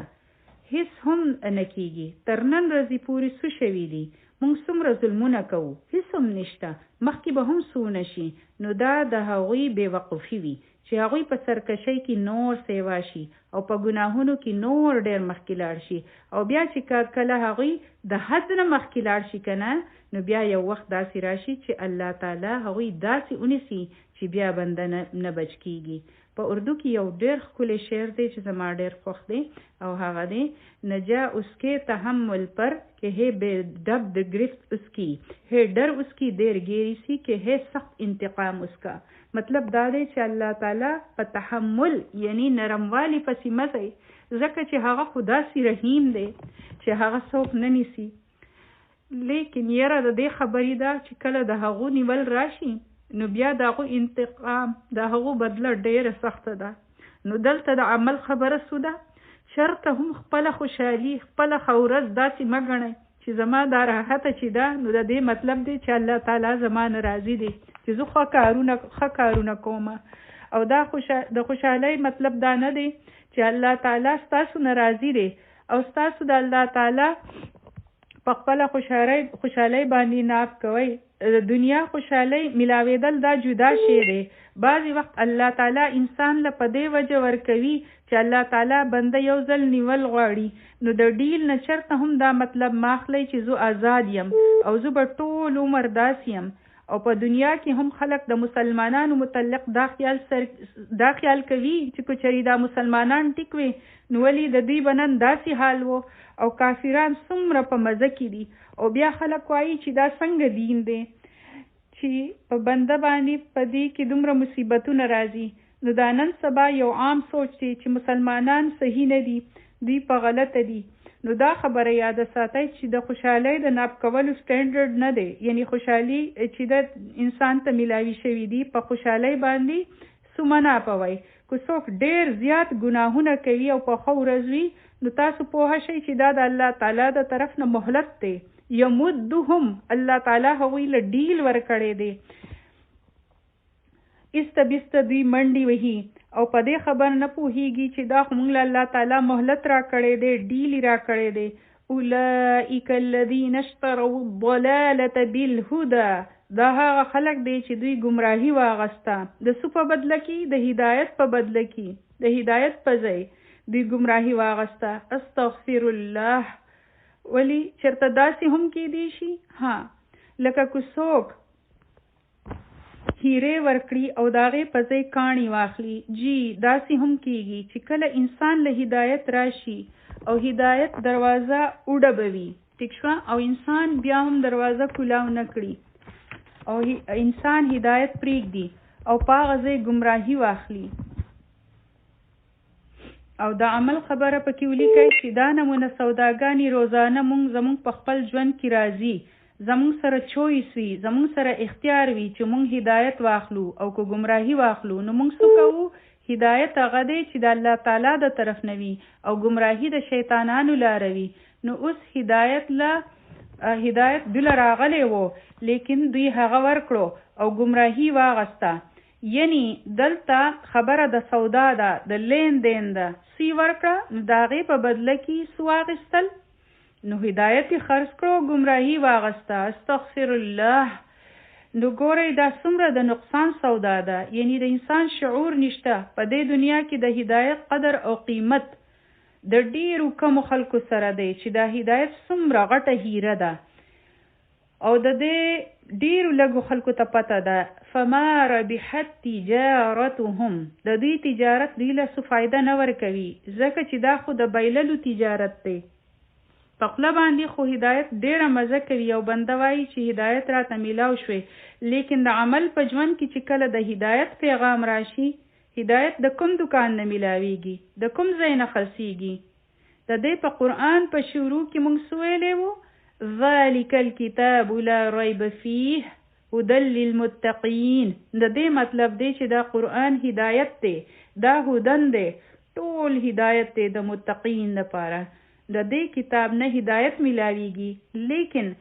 هیڅ هم نه کېږي. تر نن ورځې پورې څه شوي دي، مونږ څومره ظلمونه کوو، هیڅ هم نشته، مخکې به هم څه نه شي. نو دا د هغوی بېوقفي وي چې هغوی په سرکشۍ کې نور سیوا شي او په ګناهونو کې نور ډېر مخکې لاړ شي، او بیا چې کله هغوی د حد نه مخکې لاړ شي که نه، نو بیا یو وخت داسې راشي چې الله تعالی هغوی داسې ونیسي چې بیا بنده نه بچ کېږي. په اردو کې یو ډېر ښکلی شعر دی چې زما ډېر خوښ دی او هغه دی نجا اس کے تحمل پر کہ ہے بے ڈب گرفت اس کی ہے ڈر اس کی دیر گیری سی کہ ہے سخت انتقام اس کا. مطلب دا دی چې الله تعالی په تحمل یعنی نرموالی پسې مزئ ځکه چې هغه خدا سي رحیم دی چې هغه څوک نه نیسي. لیکن یره د دې خبرې ده چې کله د هغو نیول راشي نو بیا د هغو انتقام د هغو بدله ډیره سخته ده. نو دلته د عمل خبره سوده شرطه هم خپله خوشحالي خپله ورځ داسې مه ګڼئ چې زما دا راحته چې ده نو د دې مطلب دی چې الله تعالی زما نه راضي دی چې زه ښه کارونه کوم. او دا د خوشحالۍ مطلب دا نه دی چې الله تعالی ستاسو نه راضي دی او ستاسو د الله تعالی په خپله خوشحالۍ باندې ناف کوئ. د دنیا خوشحالۍ ملاوېدل دا جدا شی دی. بعضې وخت الله تعالی انسان له په دې وجه ورکوي چې الله تعالی بنده یو ځل نیول غواړي نو د ډیل نه چرته هم دا مطلب ماخلی چې زه آزاد یم او زه به ټول عمر داسې یم. او په دنیا کې هم خلک د مسلمانانو متعلق دا خیال کوي چې که چېرې دا مسلمانان ټیک وي نو ولې د دوی به نن داسې حال و او کافران څومره په مزه کې دي. او بیا خلک وایي چې دا څنګه دین دی چې په بنده باندې په دې کې دومره مصیبتونه راځي. نو دا نن سبا یو عام سوچ دی چې مسلمانان صحیح نه دي دوی په غلطه دي. نو دا خبره یاد ساتئ چې د خوشحالۍ د ناپ کولو سټینډرډ نه دی یعنی خوشحالي چې د انسان ته ملاوي شوي دي په خوشحالۍ باندې څومره ناپوئ. که څوک ډېر زیات ګناهونه کوي او په ښه ورځ وي نو تاسو پوه شئ چې دا د الله تعالی د طرف نه مهلت دی. یمدهم الله تعالی هغوی له ډیل ورکړی دی. استبست دوی منډې وهي او په دې خبر نه پوهیږي چې دا خو موږ له الله تعالی مهلت را کړی دی ډیل را کړی دی. اولئک الذین اشتروا الضلالة بالهدى دا هغه خلک دی چې دوی گمراهي واغسته د څه په بدله کې د هدایت په بدله کې د هدایت په ځای دوی گمراهي واغسته. استغفر الله ولی چرته داسې هم کېدی شي ها لکه که څوک هیرې ورکړي او د هغې په ځای کاڼي واخلي. جی داسې هم کېږي چې کله انسان له هدایت راشي او هدایت دروازه وډبوي ټیک شوه او انسان بیا هم دروازه کولاو نه کړي او انسان هدایت پرېږدي او په هغه ځای ګمراهي واخلي او د عمل خبره پکې ولیکئ چې دا نمونه سوداګانې روزانه زمونږ په خپل ژوند کې راځي زمونږ سره چویس وي زمونږ سره اختیار وي چې مونږ هدایت واخلو او که ګمراهي واخلو نو مونږ څه کوو هدایت هغه دی چې د الله تعالی د طرف نه وي او ګمراهي د شیطانانو لاره وي. نو اوس هدایت دوی راغلی وو لیکن دوی هغه ورکړو او ګمراهي واغسته. یعنی دلته خبره د سودا ده د لین دین ده سی ورکړه نو د هغې په بدله کې څه واخیستل نو هدایت یې خرڅ کړو ګمراهي واغسته. استغفر الله. نو ګورئ دا څومره د نقصان سودا ده یعنی د انسان شعور نشته په دې دنیا کې د هدایت قدر او قیمت د ډیرو کمو خلکو سره دی چې دا هدایت څومره غټه هیره ده او د دې ډیرو لږو خلکو ته پته ده. فما ربحت تجارتهم د دوی تجارت دوی له څه فایده نه ورکوي ځکه چې دا خو د بایللو تجارت دی. په خوله باندې خو هدایت ډیره مزه کوي او بنده وایي چې هدایت راته میلاو شوی لیکن د عمل په ژوند کې چې کله د هدایت پیغام راشي هدایت د کوم دکان نه میلاویږي د کوم ځای نه خرڅیږي. د دې په قرآن په شروع کې موږ څه ویلی وو ذلک الکتاب لا ریب فیه هدى للمتقین. د دې مطلب دی چې دا قرآن هدایت دی دا هدن دی ټول هدایت دی د متقین لپاره. د دې کتاب نه هدایت ملاویږي لیکن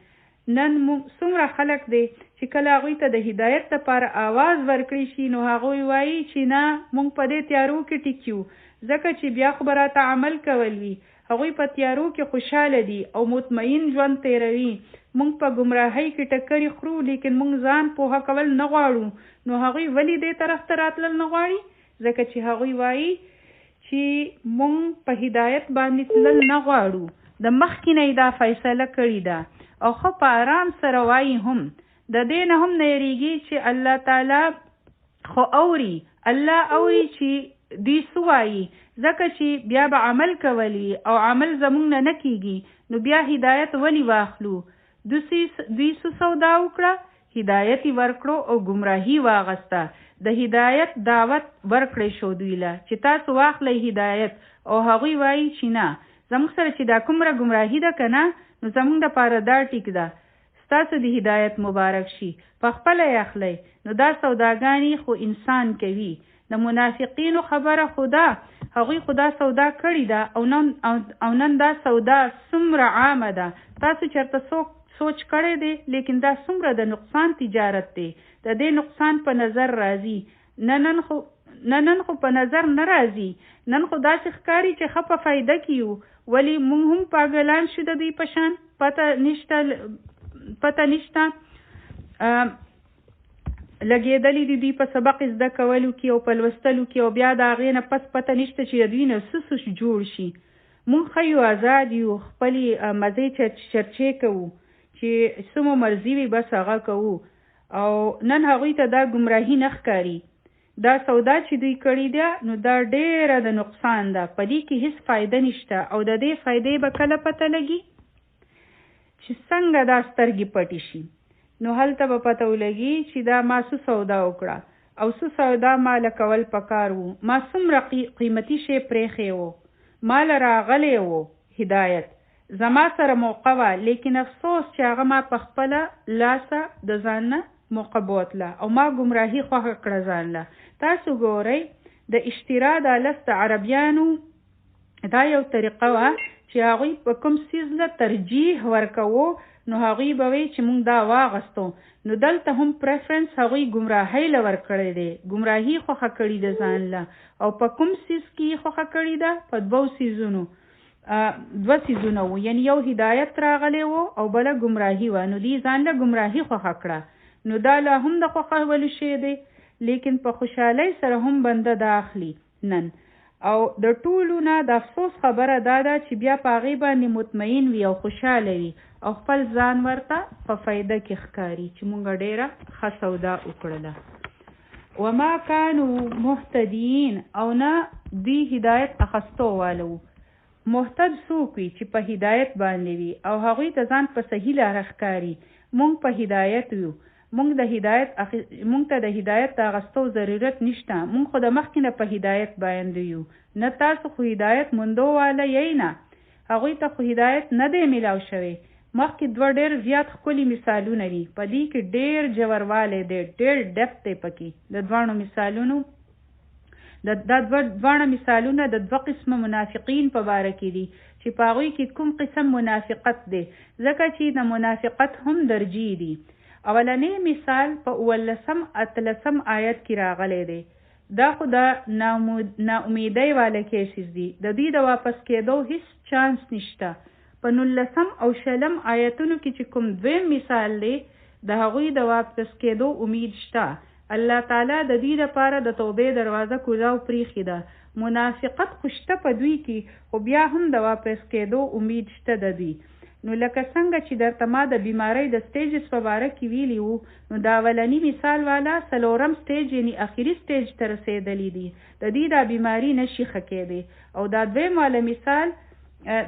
نن څومره خلک دی چې کله هغوی ته د هدایت لپاره آواز ورکړی شي نو هغوی وایي چې نه موږ په دې تیارو کې ټیک یو ځکه چې بیا خو به راته عمل کول وي. هغوی په تیارو کې خوشحاله دي او مطمئن ژوند تیروي. موږ په ګمراهۍ کې ټکرې خورو لیکن موږ ځان پوهه کول نه غواړو. نو هغوی ولې دې طرف ته راتلل نه غواړي ځکه چې هغوی وایي چې مونږ په هدایت باندې تلل نه غواړو د مخکې نه دا فیصله کړې ده او خو په آرام سره وایي هم د دې نه هم نه یریږي چې الله تعالی خو اوري الله اوري چې دوی سوایي، ځکه چې بیا به عمل کولی او عمل زمونږ نه کیږي، نو بیا هدایت ولی واخلو؟ دوی سودا وکړه، هدایت ورکړو او گمراهی واغسته. د هدایت دعوت ورکړی شو دوی له چې تاسو واخلئ هدایت، او هغوی وایي چې نه، زموږ سره چې دا کومره گمراهی ده که نه، نو زموږ دپاره دا ټیک ده، ستاسو د هدایت مبارک شي، پخپله یې اخلئ. نو دا سوداګانې خو انسان کوي. د منافقینو خبره خدا، هغوی خدا سودا کړې ده او نن دا سودا څومره عامه ده. تاسو چېرته سوچ کړی دی؟ لیکن دا څومره د نقصان تجارت دی، د دې نقصان په نظر راځي. نن خو په نظر نه راځي، نن خو داسې ښکاري چې ښه په فایده کې یو، ولی مونږ هم پاګلان شو د دوی په شان. پته نشته لګېدلي دي دوی په سبق زده کولو کې او په لوستلو کې، او بیا د هغې نه پس پته نشته چې د دوی نه څه جوړ شي. مونږ ښه یو آزاد یو، خپلې مزې چرچې کوو، چې څه مو مرضي وي بس هغه کوو، او نن هغوی ته دا ګمراهي نه ښکاري. دا سودا چې دوی کړې ده، نو دا ډېره د نقصان ده، په دې کې هیڅ فایده نشته. او د دې فایدې به کله پته لګي چې څنګه دا سترګې پټې شي، نو هلته به پته ولګي چې دا ما څه سودا وکړه او څه سودا ما له کول پکار وو، ما څومره قیمتي شی پرېښی وو، ما له راغلی وو هدایت، زما سره موقع وه، لیکن افسوس چې هغه ما په خپله لاسه د ځان نه موقع بوتله او ما ګمراهي خوښه کړه ځان له. تاسو ګورئ د اشترا دا لس د عربیانو دا یو طریقه وه چې هغوی په کوم څیز له ترجیح ورکوو، نو هغوی به وی چې مونږ دا واغستو. نو دلته هم پریفرنس هغوی ګمراهۍ له ورکړی دی، ګمراهي خوښه کړي ده ځان له. او په کوم څیز کې خوښه کړي ده؟ په دوه څیزونه وو، یعنی یو هدایت راغلی وو او بله ګمراهي وه، نو دوی ځان له ګمراهي خوښه کړه. نو دا لا هم د خوښولو شی دی، لیکن په خوشحالۍ سره هم بنده دا اخلي نن. او د ټولو نه د افسوس خبره دا ده چې بیا په هغې باندې مطمئن وي او خوشحاله وي او خپل ځان ورته په فایده کې ښکاري چې مونږ ډېره ښه سودا وکړله. وما كانوا مهتدین، او نه دوی هدایت اخستو والو. محتد څوک وي چې په هدایت باندې وي او هغوی ته ځان په صحیح لاره ښکاري. مونږ په هدایت یو، مونږ ته د هدایت د اغستو ضرورت نشته، مونږ خو د مخکې نه په هدایت باندې یو. نه تاسو خو هدایت موندو والا یې نه، هغوی ته خو هدایت نه دی میلاو شوی. مخکې دوه ډېر زیات ښکلي مثالونه دي، په دې کې ډېر ژوروالی دی، ډېر ډیپت دی پکې. د دواړو مثالونو دا دواړه مثالونه د دوه قسمه منافقین په باره کې دي چې په هغوی کې کوم قسم منافقت دی، ځکه چې د منافقت هم درجې دي. اولنی مثال په 18 آیت کې راغلی دی. دا خو د ناامیدۍ والا کیسز دي، د دوی د واپس کېدو هیڅ چانس نشته. په 19 او 20 آیتونو کې چې کوم دویم مثال دی، د هغوی د واپس کېدو امید شته. الله تعالی د دې لپاره د توبې دروازه کولاو پریښې ده. منافقت خو شته په دوی کې، خو بیا هم د واپس کېدو امید شته د دوی. نو لکه څنګه چې درته ما د بیمارۍ د سټیجز په باره کې ویلي وو، نو دا اولنی مثال والا 4م سټیج یعنی اخري سټیج ته رسېدلی دي، د دې دا بیماري نشي ښه کېدی. او دا دویم والا مثال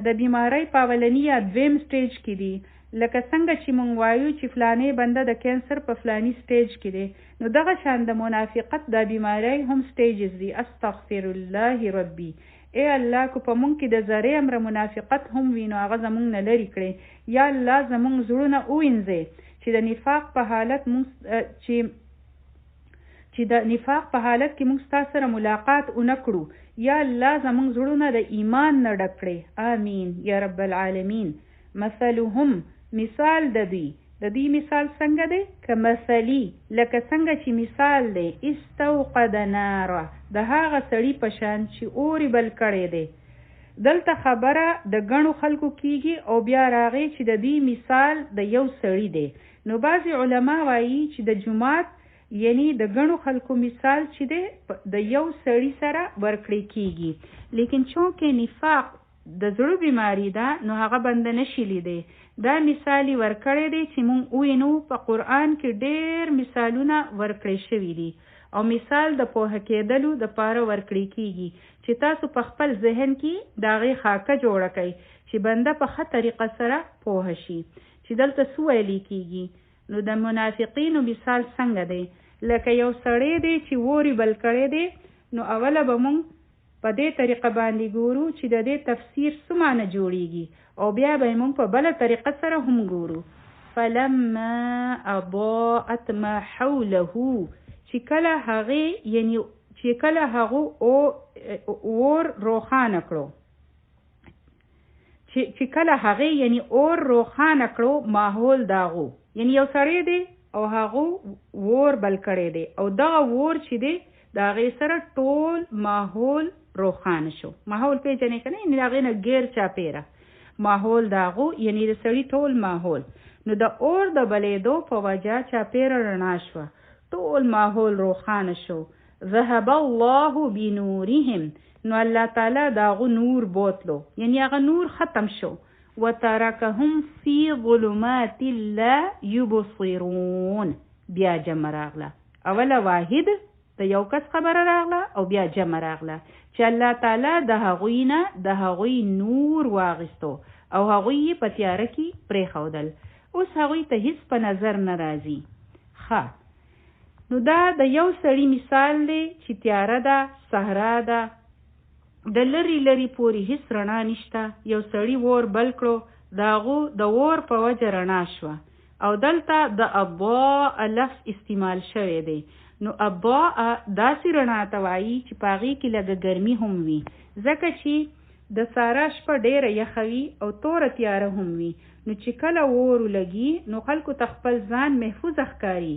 د بیمارۍ په اولني یا دویم سټیج کې دي، لکه څنګه چې مونږ وایو چې فلانې بنده د کینسر په فلاني سټیج کې دی، نو دغه شان د منافقت د بیمارۍ هم سټیجز دي. استغفر الله ربي، ای الله کو په مونږ کې د ذرې امر منافقت هم وي، نو هغه زمونږ نه لرې کړي. یا الله زمونږ زړونه ووینځئ چې د نفاق په حالت مونږ چې د نفاق په حالت کې مونږ ستا سره ملاقات ونه کړو. یا الله زمونږ زړونه د ایمان نه ډک کړي. آمین یا رب العالمین. مثلهم، مثال د دې مثال څنګه دی؟ کمثلی، لکه څنګه چې مثال دی استوقد ناره، د هغه سړي په شان چې اوري بل کړی دی. دلته خبره د ګڼو خلکو کیږي او بیا راغی چې د دې مثال د یو سړي دی. نو بعضې علما وایي چې د جماعت یعنی د ګڼو خلکو مثال چې دی د یو سړي سره ورکړی کیږي، لیکن چونکې نفاق د زړه بیماری ده، نو هغه بنده نشي لیدی. دا مثالی ورکړی دی چې مونږ وینو په قرآن کې ډېر مثالونه ورکړی شوي دي، او مثال د پوهه کېدلو د پاره ورکړی کیږي چې تاسو په خپل ذهن کې داغه خاکه جوړه کړئ چې بنده په ښه طریقه سره پوه شي چې دلته څه ویل کیږي نو د منافقینو مثال څنګه دی لکه یو سړی دی چې ووري بل کړی دی نو اوله به مونږ په دې طریقه باندې ګورو چې د دې تفسیر څه معنی جوړیږي او بیا به مونږ په بله طریقه سره هم ګورو فلما اضاءت ما حوله چې کله هغه یعنی چې کله هغه اور روخانه کړو چې کله هغه یعنی اور روخانه کړو ماحول داغو یعنی یو سړی دی او هغه ور بل کړی دی او دغه ور چې دی داغه سره ټول ماحول روخانه شو ماحول پیژنې کنه یعنی داغه نه غیر چاپیره ماحول داغو یعنی د سړی ټول ماحول نو د اور د بلیدو په وجه چاپیره رڼا شو ټول ماحول روخانه شو ذهب الله بنورهم نو الله تعالی داغو نور بوتلو یعنی هغه نور ختم شو وترکهم فی ظلمات لا یبصرون بیا جمع راغله اوله واحد د یو کس خبره راغله او بیا جمع راغله چې الله تعالی د هغوی نه د هغوی نور واغستو او هغوی په تیاره کې پرېښودل اوس هغوی ته هیڅ په نظر نه راځي نو دا د یو سړي مثال دی چې تیاره ده صحرا ده د لري لري پورې هیڅ رڼا نشته یو سړي ور بل کړو داغو د ور په وجه رڼا شوه او دلته د اضاء لفظ استعمال شوی دی نو اضاء داسې رڼا ته وایي چې په هغې کې لږه ګرمي هم وي ځکه چې د سارا شپه ډېره یخه وي او توره تیاره هم وي نو چې کله اور لګي نو خلکو ته خپل ځان محفوظ ښکاري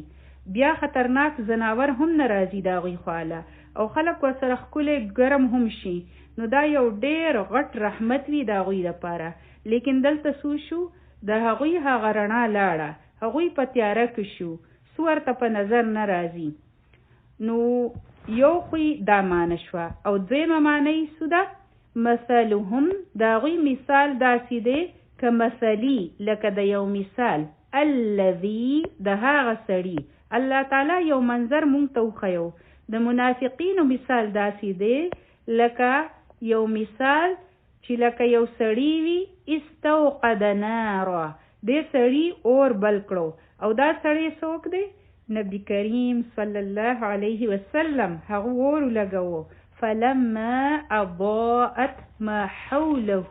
بیا خطرناک ځناور هم نه راځي د هغوی خواله او خلک ورسره ښکلی ګرم هم شي نو دا یو ډېر غټ رحمت وي د هغوی دپاره لیکن دلته څه شو د هغوی هغه رڼا لاړه هغوی په تیاره کې شو څه ورته په نظر نه راځي نو یو خوی دا معنی شوه او دویمه معنی څه ده مثلهم د هغوی مثال داسې دی که مثلي لکه د یو مثال الذي د هغه سړي الله تعالی یو منظر مونږ ته وښیو د منافقینو مثال داسې دی لکه یو مثال چې لکه یو سړی وي استوقد نارا دې سړي اور بل کړو او دا سړی څوک دی نبی کریم صلی الله علیه وسلم هغه اور لګاوه فلما اضاءت ما حوله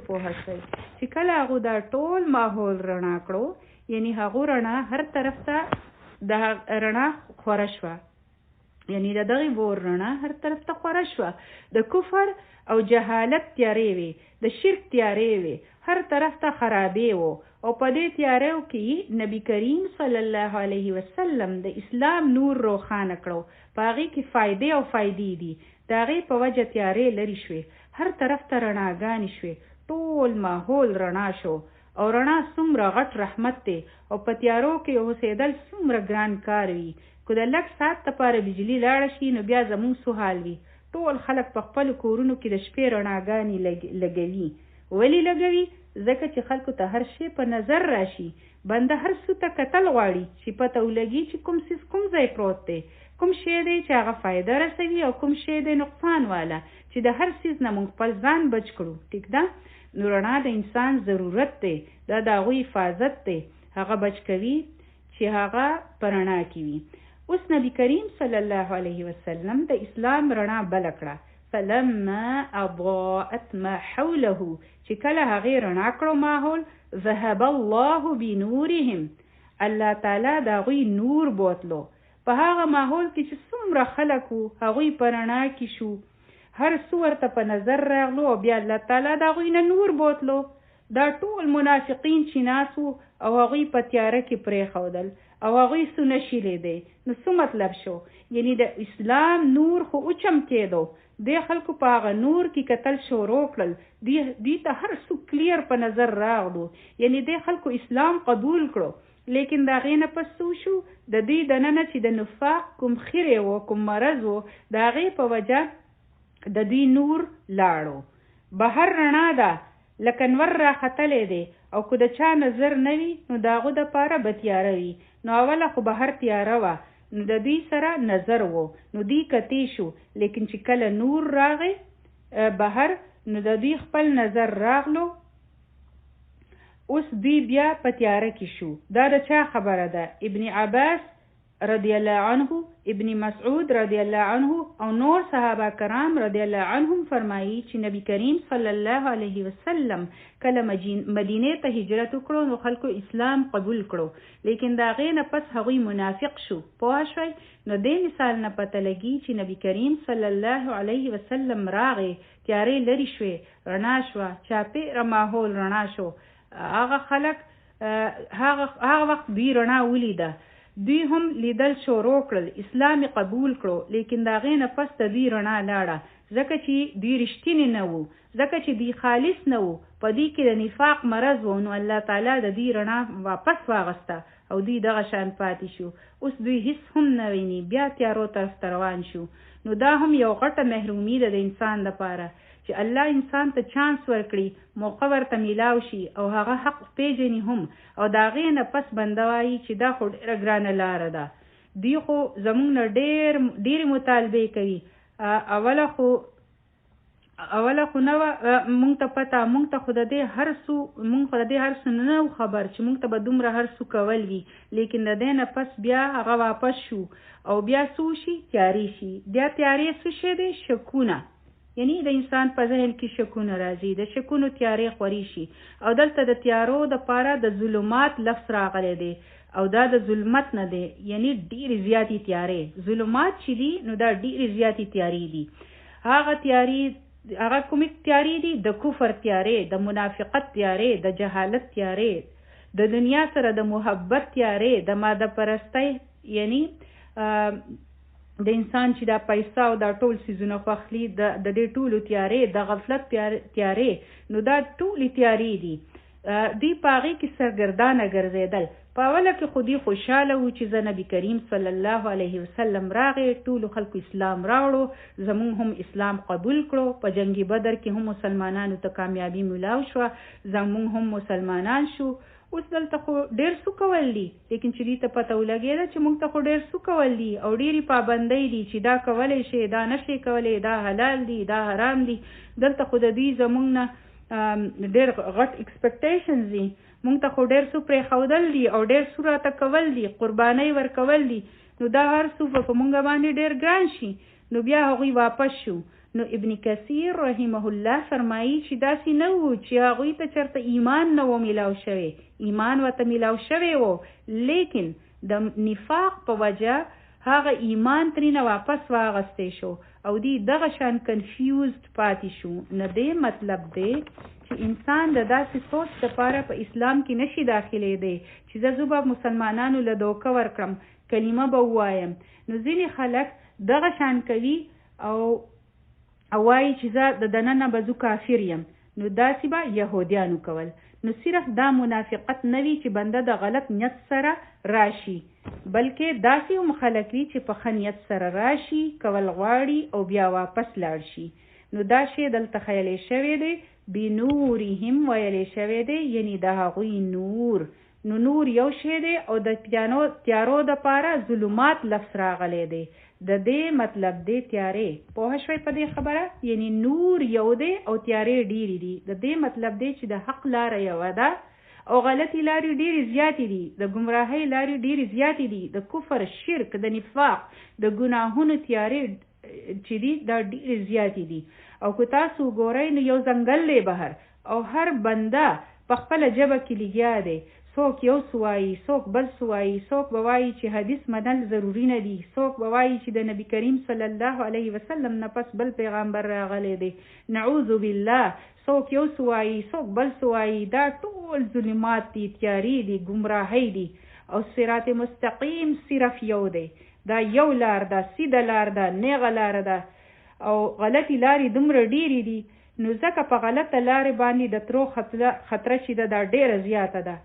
پوه شئ چې کله هغه دا ټول ماحول رڼا کړو یعنی هغه رڼا هر طرف ته د رڼا خوره شوه یعنی د دغه ور رڼا هر طرف ته خوره شوه د کفر او جهالت تیارې وي د شرک تیارې وي هر طرف ته خرابې وو او په دې تیارو کې نبی کریم صلی الله علیه وسلم د اسلام نور روښانه کړو په هغې کې فایدې او فایدې دي د هغې په وجه تیارې لرې شوې هر طرف ته رڼاګانې شوې ټول ماحول رڼا شو او رڼا څومره غټ رحمت دی او په تیارو کې اوسېدل څومره ګران کار وي که د لږ ساعت دپاره بجلي لاړه شي نو بیا زموږ څه حال وي ټول خلک په خپلو کورونو کې د شپې رڼاګانې لګوي ولې لګوي ځکه چې خلکو ته هر شی په نظر راشي بنده هر څه ته کتل غواړي چې پته ولګي چې کوم څیز کوم ځای پروت دی کوم شی دی چې هغه فایده رسوي او کوم شی دی نقصان والا چې د هر څیز نه موږ خپل ځان بچ کړو ټیک ده نو رڼا د انسان ضرورت دی دا د هغوی حفاظت دی هغه بچ کوي چې هغه په رڼا کې وي اوس نبی کریم صلی الله علیه وسلم د اسلام رڼا بله کړه فلما اضاءت ما حوله چې کله هغې رڼا کړو ماحول ذهب الله بنورهم الله تعالی د هغوی نور بوتلو په هغه ماحول کې چې څومره خلک وو هغوی په رڼا کې شو هر څه ورته په نظر راغلو او بیا الله تعالی د هغوی نه نور بوتلو دا ټول منافقین چې ناست وو او هغوی په تیاره کې پرېښودل او هغوی څه نه شیلیدی نو څه مطلب شو یعنی د اسلام نور خو وچمکېدو دې خلکو په هغه نور کې کتل شروع کړل دوی ته هر څه کلیر په نظر راغلو یعنی دې خلکو اسلام قبول کړو لیکن د هغې نه پس څه شو د دوی دننه چې د نفاق کوم خیرې و کوم مرض و د هغې په وجه د دوی نور لاړو بهر رڼا ده لکه نور راختلی دی او که د چا نظر نه وي نو د هغو دپاره به تیاره وي نو اوله خو بهر تیاره وه نو د دوی سره نظر وو، نو دوی کتې شو، لیکن چې کله نور راغی بهر نو د دوی خپل نظر راغلو. اوس دوی بیا په تیاره کې شو. دا د چا خبره ده؟ ابن عباس رضی الله عنه، ابن مسعود رضی الله عنه او نور صحابه کرام رضی الله عنهم فرمایي چې نبی کریم صلی الله علیه وسلم کله مدینه ته هجرت وکړو نو خلکو اسلام قبول کړو، لیکن دا غې نه پس هغوی منافق شو. پوه شوئ؟ نو دې مثال نه پته لګي چې نبی کریم صلی الله علیه وسلم راغی، تیارې لرې شوې، رڼا شوه، چاپېره ماحول رڼا شو. هغه خلک هغه وخت دوی رڼا ولیده، دوی هم لیدل شروع کړل، اسلام قبول کړو، لیکن دا غې نه پس د دوی رڼا لاړه، ځکه چې دوی رښتینی نه وو، ځکه چې دوی خالص نه وو، په دوی کې د نفاق مرض و. نو الله تعالی د دوی رڼا واپس واغسته او دوی دغه شان پاتې شو. اوس دوی هیڅ هم نه ویني، بیا تیارو طرف ته روان شو. نو دا هم یو غټه محرومي ده د انسان لپاره چې الله انسان ته چانس ورکړي، موقع ورته میلاو شي او هغه حق پیژني هم، او د هغې نه پس بنده وایي چې دا خو ډېره ګرانه لاره ده. دوی خو زموږ نه ډېرې مطالبې کوي. اوله خو نه وه مونږ ته پته، مونږ ته خو د دې هر څه نه و خبر چې مونږ ته به دومره هر څه کول وي، لیکن د دې نه پس بیا هغه واپس شو او بیا څه شي؟ تیارې شي. بیا تیارې څه شی دی؟ شکونه. یعنی د انسان په ذهن کې شکونه راځي، د شکونو تیارې خوري شي. او دلته د تیارو دپاره د ظلمات لفظ راغلی دی، او دا د ظلمت نه دی، یعنی ډېرې زیاتې تیارې. ظلمات چې دي نو دا ډېرې زیاتې تیارې دي. هغه کومې تیارې دي؟ د کفر تیارې، د منافقت تیارې، د جهالت تیارې، د دنیا سره د محبت تیارې، د ماده پرستۍ، یعنی د انسان چې دا پیسه او دا ټول څیزونه خوښلي، د دې ټولو تیارې، د غفلت تیارې، نو دا ټولې تیارې دي. دوی په هغې کې سرګردانه ګرځېدل. په اوله کې خو دوی خوشحاله وو چې زه نبي کریم صلی الله علیه وسلم راغی، ټولو خلکو اسلام راوړو، زمونږ هم اسلام قبول کړو، په جنګي بدر کې هم مسلمانانو ته کامیابي ملاو شوه، زمونږ هم مسلمانان شو. اوس دلته خو ډېر څه کول دي، لیکن چې دوی ته پته ولګېده چې موږ ته خو ډېر څه کول دي او ډېرې پابندۍ دي چې دا کولی شي، دا نه شي کولی، دا حلال دي، دا حرام دي. دلته خو د دوی زموږ نه ډېر غټ ایکسپیکټیشنز دي، موږ ته خو ډېر څه پرېښودل دي او ډېر څه راته کول دي، قربانۍ ورکول دي. نو دا هر څه به په موږ باندې ډېر ګران شي. نو بیا هغوی واپس شو. نو ابن کثیر رحمه الله فرمایي چې داسې نه وو چې هغوی ته چېرته ایمان نه و میلاو شوی، ایمان ورته میلاو شوی و، لیکن د نفاق په وجه هغه ایمان ترېنه واپس واغستی شو او دوی دغه شان کنفیوزد پاتې شو. نه دې مطلب دی چې انسان د داسې سوچ دپاره په اسلام کې نشي داخلېدی چې زه به مسلمانانو له دوکه ورکړم، کلمه به ووایم. نو ځینې خلک دغه شان کوي او وایي چې زه د دننه به زه کافر یم. نو داسې به یهودیانو کول. نو صرف دا منافقت نه وي چې بنده د غلط نیت سره راشي، بلکې داسې هم خلک وي چې په ښه نیت سره راشي، کول غواړي او بیا واپس لاړ شي. نو دا شی دلته خیلی شوی دی، بنورهم ویلی شوی دی، یعنی د هغوی نور. نو نور یو شی دی او د تیارو دپاره ظلمات لفظ راغلی دی. د دې مطلب دی تیارې. پوه شوئ په دې خبره؟ یعنی نور یو دی او تیارې ډېرې دي. د دې مطلب دی چې د حق لاره یوه ده او غلطې لارې ډېرې زیاتې دي، د ګمراهۍ لارې ډېرې زیاتې دي، د کفر، شرک، د نفاق، د ګناهونو تیارې چې دي دا ډېرې زیاتې دي. او که تاسو وګورئ نو یو ځنګل دی بهر او هر بنده په خپله ژبه کې لګیا دی. څوک یو څه وایي، څوک بل څه وایي، څوک به وایي چې حدیث منل ضروري نه دي، څوک به وایي چې د نبي کریم صلی الله علیه وسلم نه پس بل پیغمبر راغلی دی، نعوذ بالله. څوک یو څه وایي، څوک بل څه وایي. دا ټول ظلمات دي، تیارې دي، ګمراهۍ دي. او صراط مستقیم صرف یو دی، دا یو لار ده، سیده لار ده، نیغه لار ده. او غلطی لارې دومره ډېرې دي، نو ځکه په غلطه لارې باندې د ترو خطره چې ده دا ډېره زیاته ده.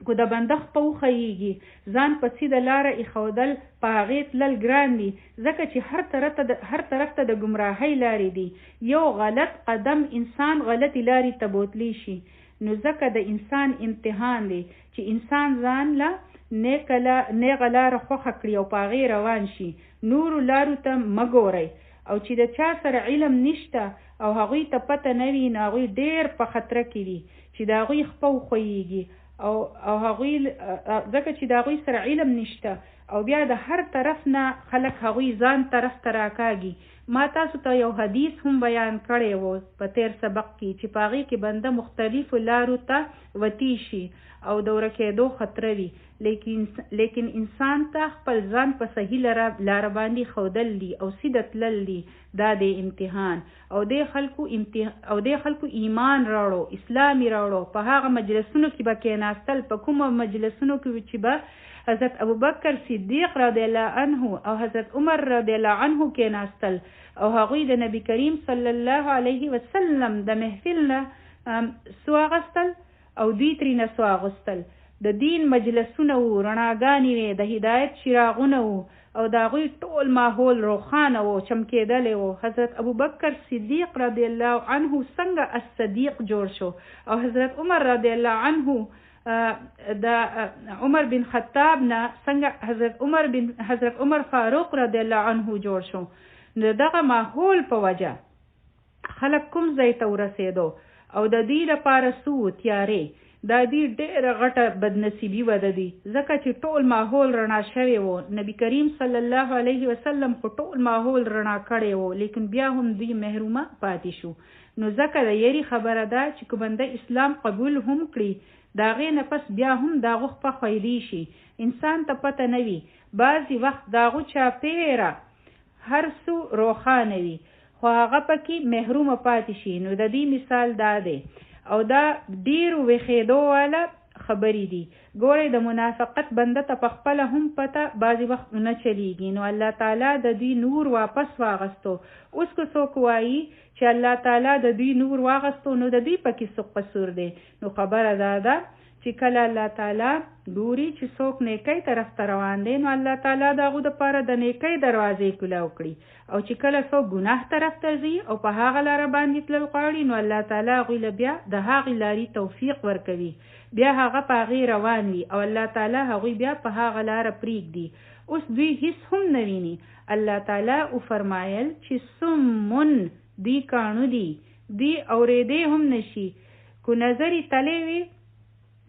که د بنده خپه وښیږي ځان په سیده لاره ایښودل، په هغې تلل ګران دي، ځکه چې هر طرف ته د ګمراهۍ لارې دي. یو غلط قدم انسان غلطې لارې ته بوتلی شي. نو ځکه د انسان امتحان دی چې انسان ځان له نیغه لاره خوښه کړي او په هغې روان شي. نورو لارو ته مه ګورئ. او چې د چا سره علم نشته او هغوی ته پته نه وي، نو هغوی ډېر په خطره کې دي چې د هغوی خپه وښویېږي او هغوی ځکه چې د هغوی سره علم نشته او بیا د هر طرف نه خلک هغوی ځان طرف ته راکاږي. ما تاسو ته یو حدیث هم بیان کړی و په تیر سبق کې چې په هغې کې بنده مختلفو لارو ته وتی شي او د ورکېدو خطره وي، لیکن انسان ته خپل ځان په صحیح لاره باندې ښودل دي او سیده تلل دي. دا د امتحان او د خلکو ایمان راوړو، اسلامي راوړو. په هغه مجلسونو کې به کېناستل، په کومو مجلسونو کې چې به حضرت ابوبکر صدیق رضی الله عنه او حضرت عمر رضی الله عنه کېناستل او هغوی د نبی کریم صلی الله علیه وسلم د محفل نه سو اخیستل او دوی ترېنه سو اخیستل. د دین مجلسونه وو، رڼاګانې وې، د هدایت چراغونه وو او د هغوی ټول ماحول روښانه وو، چمکېدلی وو. حضرت ابوبکر صدیق رضی الله عنه څنګه الصدیق جوړ شو او حضرت عمر رضی الله عنه د عمر بن خطاب نه څنګه حضرت عمر فاروق رضی الله عنه جوړ شو. نو دغه ماحول په وجه خلک کوم ځای ته ورسېدو او د دې لپاره څه و تیارې. دا دې ډېره غټه بدنصیبي وه د دې، ځکه چې ټول ماحول رڼا شوی و. نبی کریم صلی الله علیه وسلم خو ټول ماحول رڼا کړی و، لیکن بیا هم دوی محرومه پاتې شو. نو ځکه د یری خبره ده چې که بنده اسلام قبول هم کړي، د هغې نه پس بیا هم د هغو خپه خویلی شي. انسان ته پته نه وي، بعضې وخت د هغو چاپېره هر څه روښانه وي خو هغه پکې محرومه پاتې شي. نو د دې مثال دا دی او دا ډېرو وښېدو والا خبرې دي. ګورئ د منافقت بنده ته په خپله هم پته بعضې وخت نه چلیږي. نو الله تعالی د دوی نور واپس واغستو. اوس که څوک وایي چې الله تعالی د دوی نور واغستو نو د دوی پکې څه قصور دی، نو خبره دا ده چې کله الله تعالی ګوري چې څوک نیکۍ طرف ته روان دی، نو الله تعالی د هغو دپاره د نیکۍ دروازې کولاو کړي. او چې کله څوک ګناه طرف ته ځي او په هغه لاره باندې تلل غواړي، نو الله تعالی هغوی له بیا د هغې لارې توفیق ورکوي، بیا هغه په هغې روان وي او الله تعالی هغوی بیا په هغه لاره پرېږدي. اوس دوی هیڅ هم نه ویني. الله تعالی وفرمایل چې سمون دی کاڼو دي، دی اورېدی هم نشي. کو نظر یې تلی وي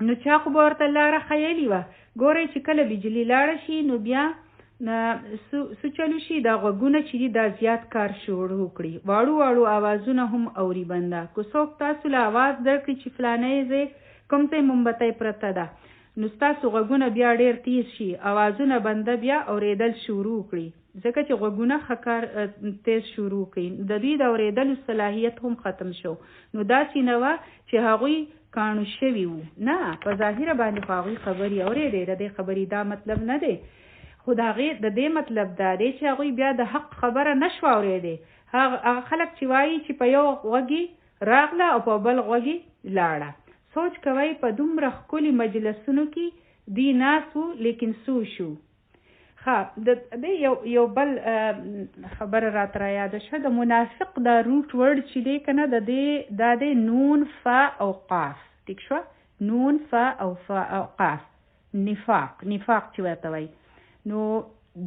نو چا خو به ورته لاره ښیلې وه. ګورئ چې کله بجلي لاړه شي نو بیا څه چلو شي، دا غوږونه چې دي دا زیات کار شروع کړي، واړو واړو آوازونه هم اوري بنده. که څوک تاسو له آواز درکړي چې فلانی ځای کوم ځای مومبتی پرته ده، نو ستاسو غوږونه بیا ډېر تیز شي، آوازونه بنده بیا اورېدل شروع کړي، ځکه چې غوږونه ښه کار تیز شروع کړي. د دوی د اورېدلو صلاحیت هم ختم شو. نو داسې نه وه چې هغوی کاڼو شوي وو، نه، په ظاهره باندې خو هغوی خبرې اورېدې. د دې خبرې دا مطلب نه دی، خو د هغې د دې مطلب دا دی چې هغوی بیا د حق خبره نه شوه اورېدې. هغه خلک چې وایي چې په یو غوږې راغله او په بل غوږې لاړه. سوچ کوئ په دومره ښکلي مجلسونو کې دی ناست وو، لیکن سو شو. د یو بل خبره راته رایاده شوه، د منافق دا روټ ورډ چې دی که نه، دا دی نون فا او قاف. ټیک شوه، نون فا او قاف، نفاق چې ورته وایي. نو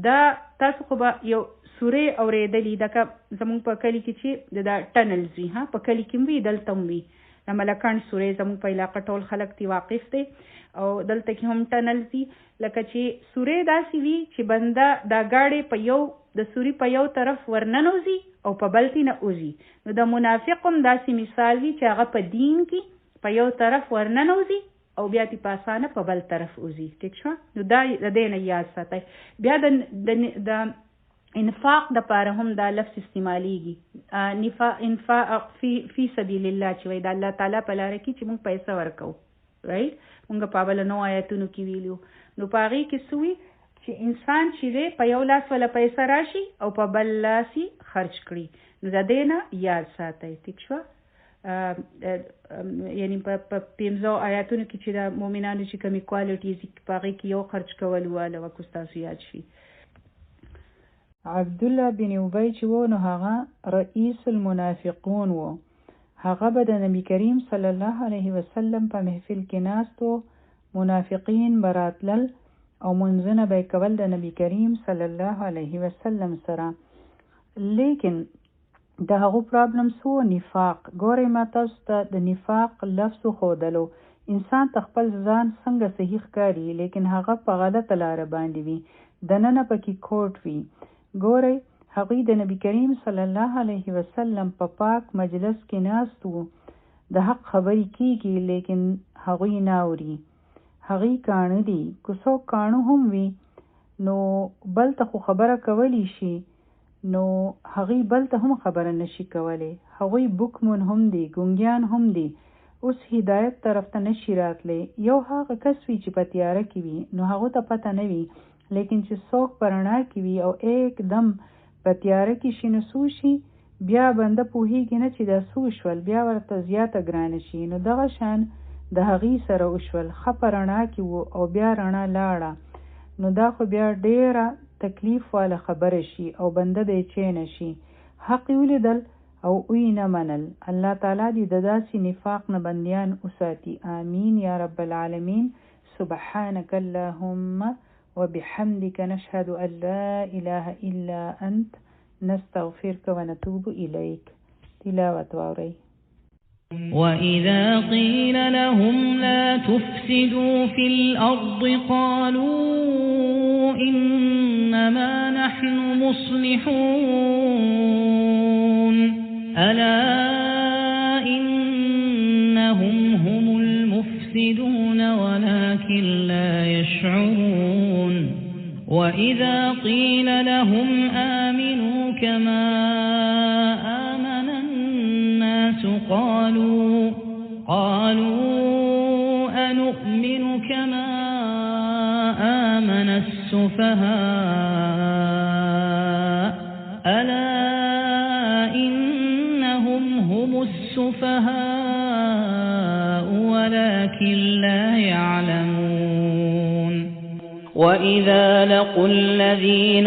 دا تاسو خو به یو سورې اورېدلي، دکه زمونږ په کلي کې چې دا ټنلز وي، په کلي کې هم وي، دلته هم وي. د ملکان سورې زمونږ په علاقه ټول خلک تی واقف دی او دلته کې هم ټنلز دي. لکه چې سورې داسې وي چې بنده دا ګاډې د سوري په یو طرف ورننوځي او په بل تی نه وځي. نو د منافق هم داسې مثال وي چې هغه په دین کې په یو طرف ورننوځي او بیا تی په اسانه په بل طرف وځي. ټیک شوه، نو دا د دې نه یاد ساتئ. بیا د انفاق د پاره هم دا لفظ استعمالیږي، انفاق فی سبیل الله، چې وایي د الله تعالی په لاره کې چې موږ پیسه ورکو، رایټ. موږ په بله 9 آیتونو کې ویلو. نو په هغې کې څه وي چې انسان چې دی په یو لاس وله پیسه راشي او په بل لاس یې خرج کړي. نو د دې نه یاد ساتئ. ټیک شوه، یعنی په 15 آیاتونو کې چې د مؤمنانو چې کومې کوالټیز دي په هغې کې یو خرج کول واله وکو ستاسو یاد شي. عبدالله بن ابی چې و نو هغه رئیس المنافقون و. هغه به د نبی کریم صلی الله علیه وسلم په محفل کې ناست و، منافقین به راتلل او منځونه به کول د نبی کریم صلی الله علیه وسلم سره. لیکن د هغو پرابلم سو نفاق. ګورې ما تاسو ته د نفاق لفظ خودلو. انسان خپل ځان څنګه صحیح ښکاري لیکن هغه په غلطه لار باندې وي، دننه پکې کوټ وي. ګورې هغوی د نبی کریم صلی الله علیه وسلم په پاک مجلس کې ناست وو، د حق خبرې کیږي لیکن هغوی نه اوري. هغوی کاڼه دي. که څوک کاڼه هم وي نو بل ته خو خبره کولی شي، نو هغوی بل ته هم خبره نشي کولی. هغوی بوکمون هم دي، ګونګیان هم دي. اوس هدایت طرف ته نشي راتلی. یو هغه کس وي چې په تیاره کې وي نو هغو ته پته نه وي، لیکن چې څوک په رڼا کې وي او एकदम په تیاره کې شي نو څه شي، بیا بنده پوهېږي نه چې دا څه وشول، بیا ورته زیاته ګرانه شي. نو دغه شان د هغې سره وشول. ښه په رڼا کې و او بیا رڼا لاړه، نو دا خو بیا ډېره تکلیف والا خبره شي او بنده بې چینه شي. حق یې ولیدل او اوی نه منل. الله تعالی دې د داسې نفاق نه بندیان وساتي. آمین یا رب العالمین. سبحانك اللهم وبحمدك نشهد أن لا إله إلا أنت نستغفرك ونتوب إليك. تلاوة واري. وَإِذَا قِيلَ لَهُمْ لَا تُفْسِدُوا فِي الْأَرْضِ قَالُوا إِنَّمَا نَحْنُ مُصْلِحُونَ أَلَا إِنَّهُمْ هُمُ الْمُفْسِدُونَ وَلَكِنْ لَا يَشْعُرُونَ وَإِذَا قِيلَ لَهُمْ آمِنُوا كَمَا آمَنَ النَّاسُ قالوا أنؤمن كما آمن السفهاء ألا إنهم هم السفهاء ولكن لا يعلمون وإذا لقوا الذين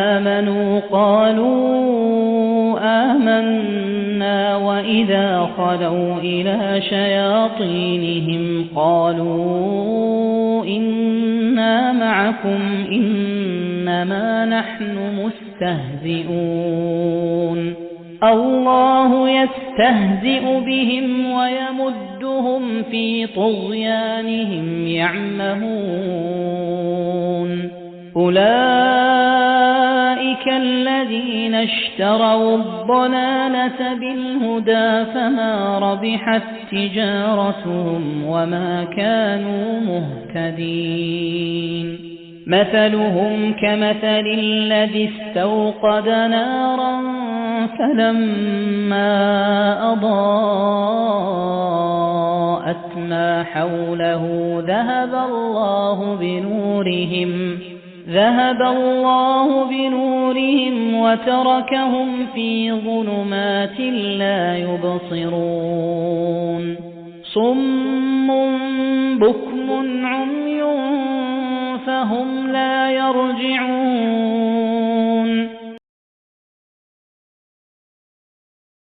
آمنوا قالوا آمنا وإذا خلوا إلى شياطينهم قالوا إنا معكم إنما نحن مستهزئون الله يستهزئ بهم ويمدهم في طغيانهم يعمهون أولئك الذين اشتروا الضلالة بالهدى فما ربحت تجارتهم وما كانوا مهتدين مثلهم كمثل الذي استوقد نارا فلما أضاءت ما حوله ذهب الله بنورهم وتركهم في ظلمات لا يبصرون صم بكم عمي فهم لا يرجعون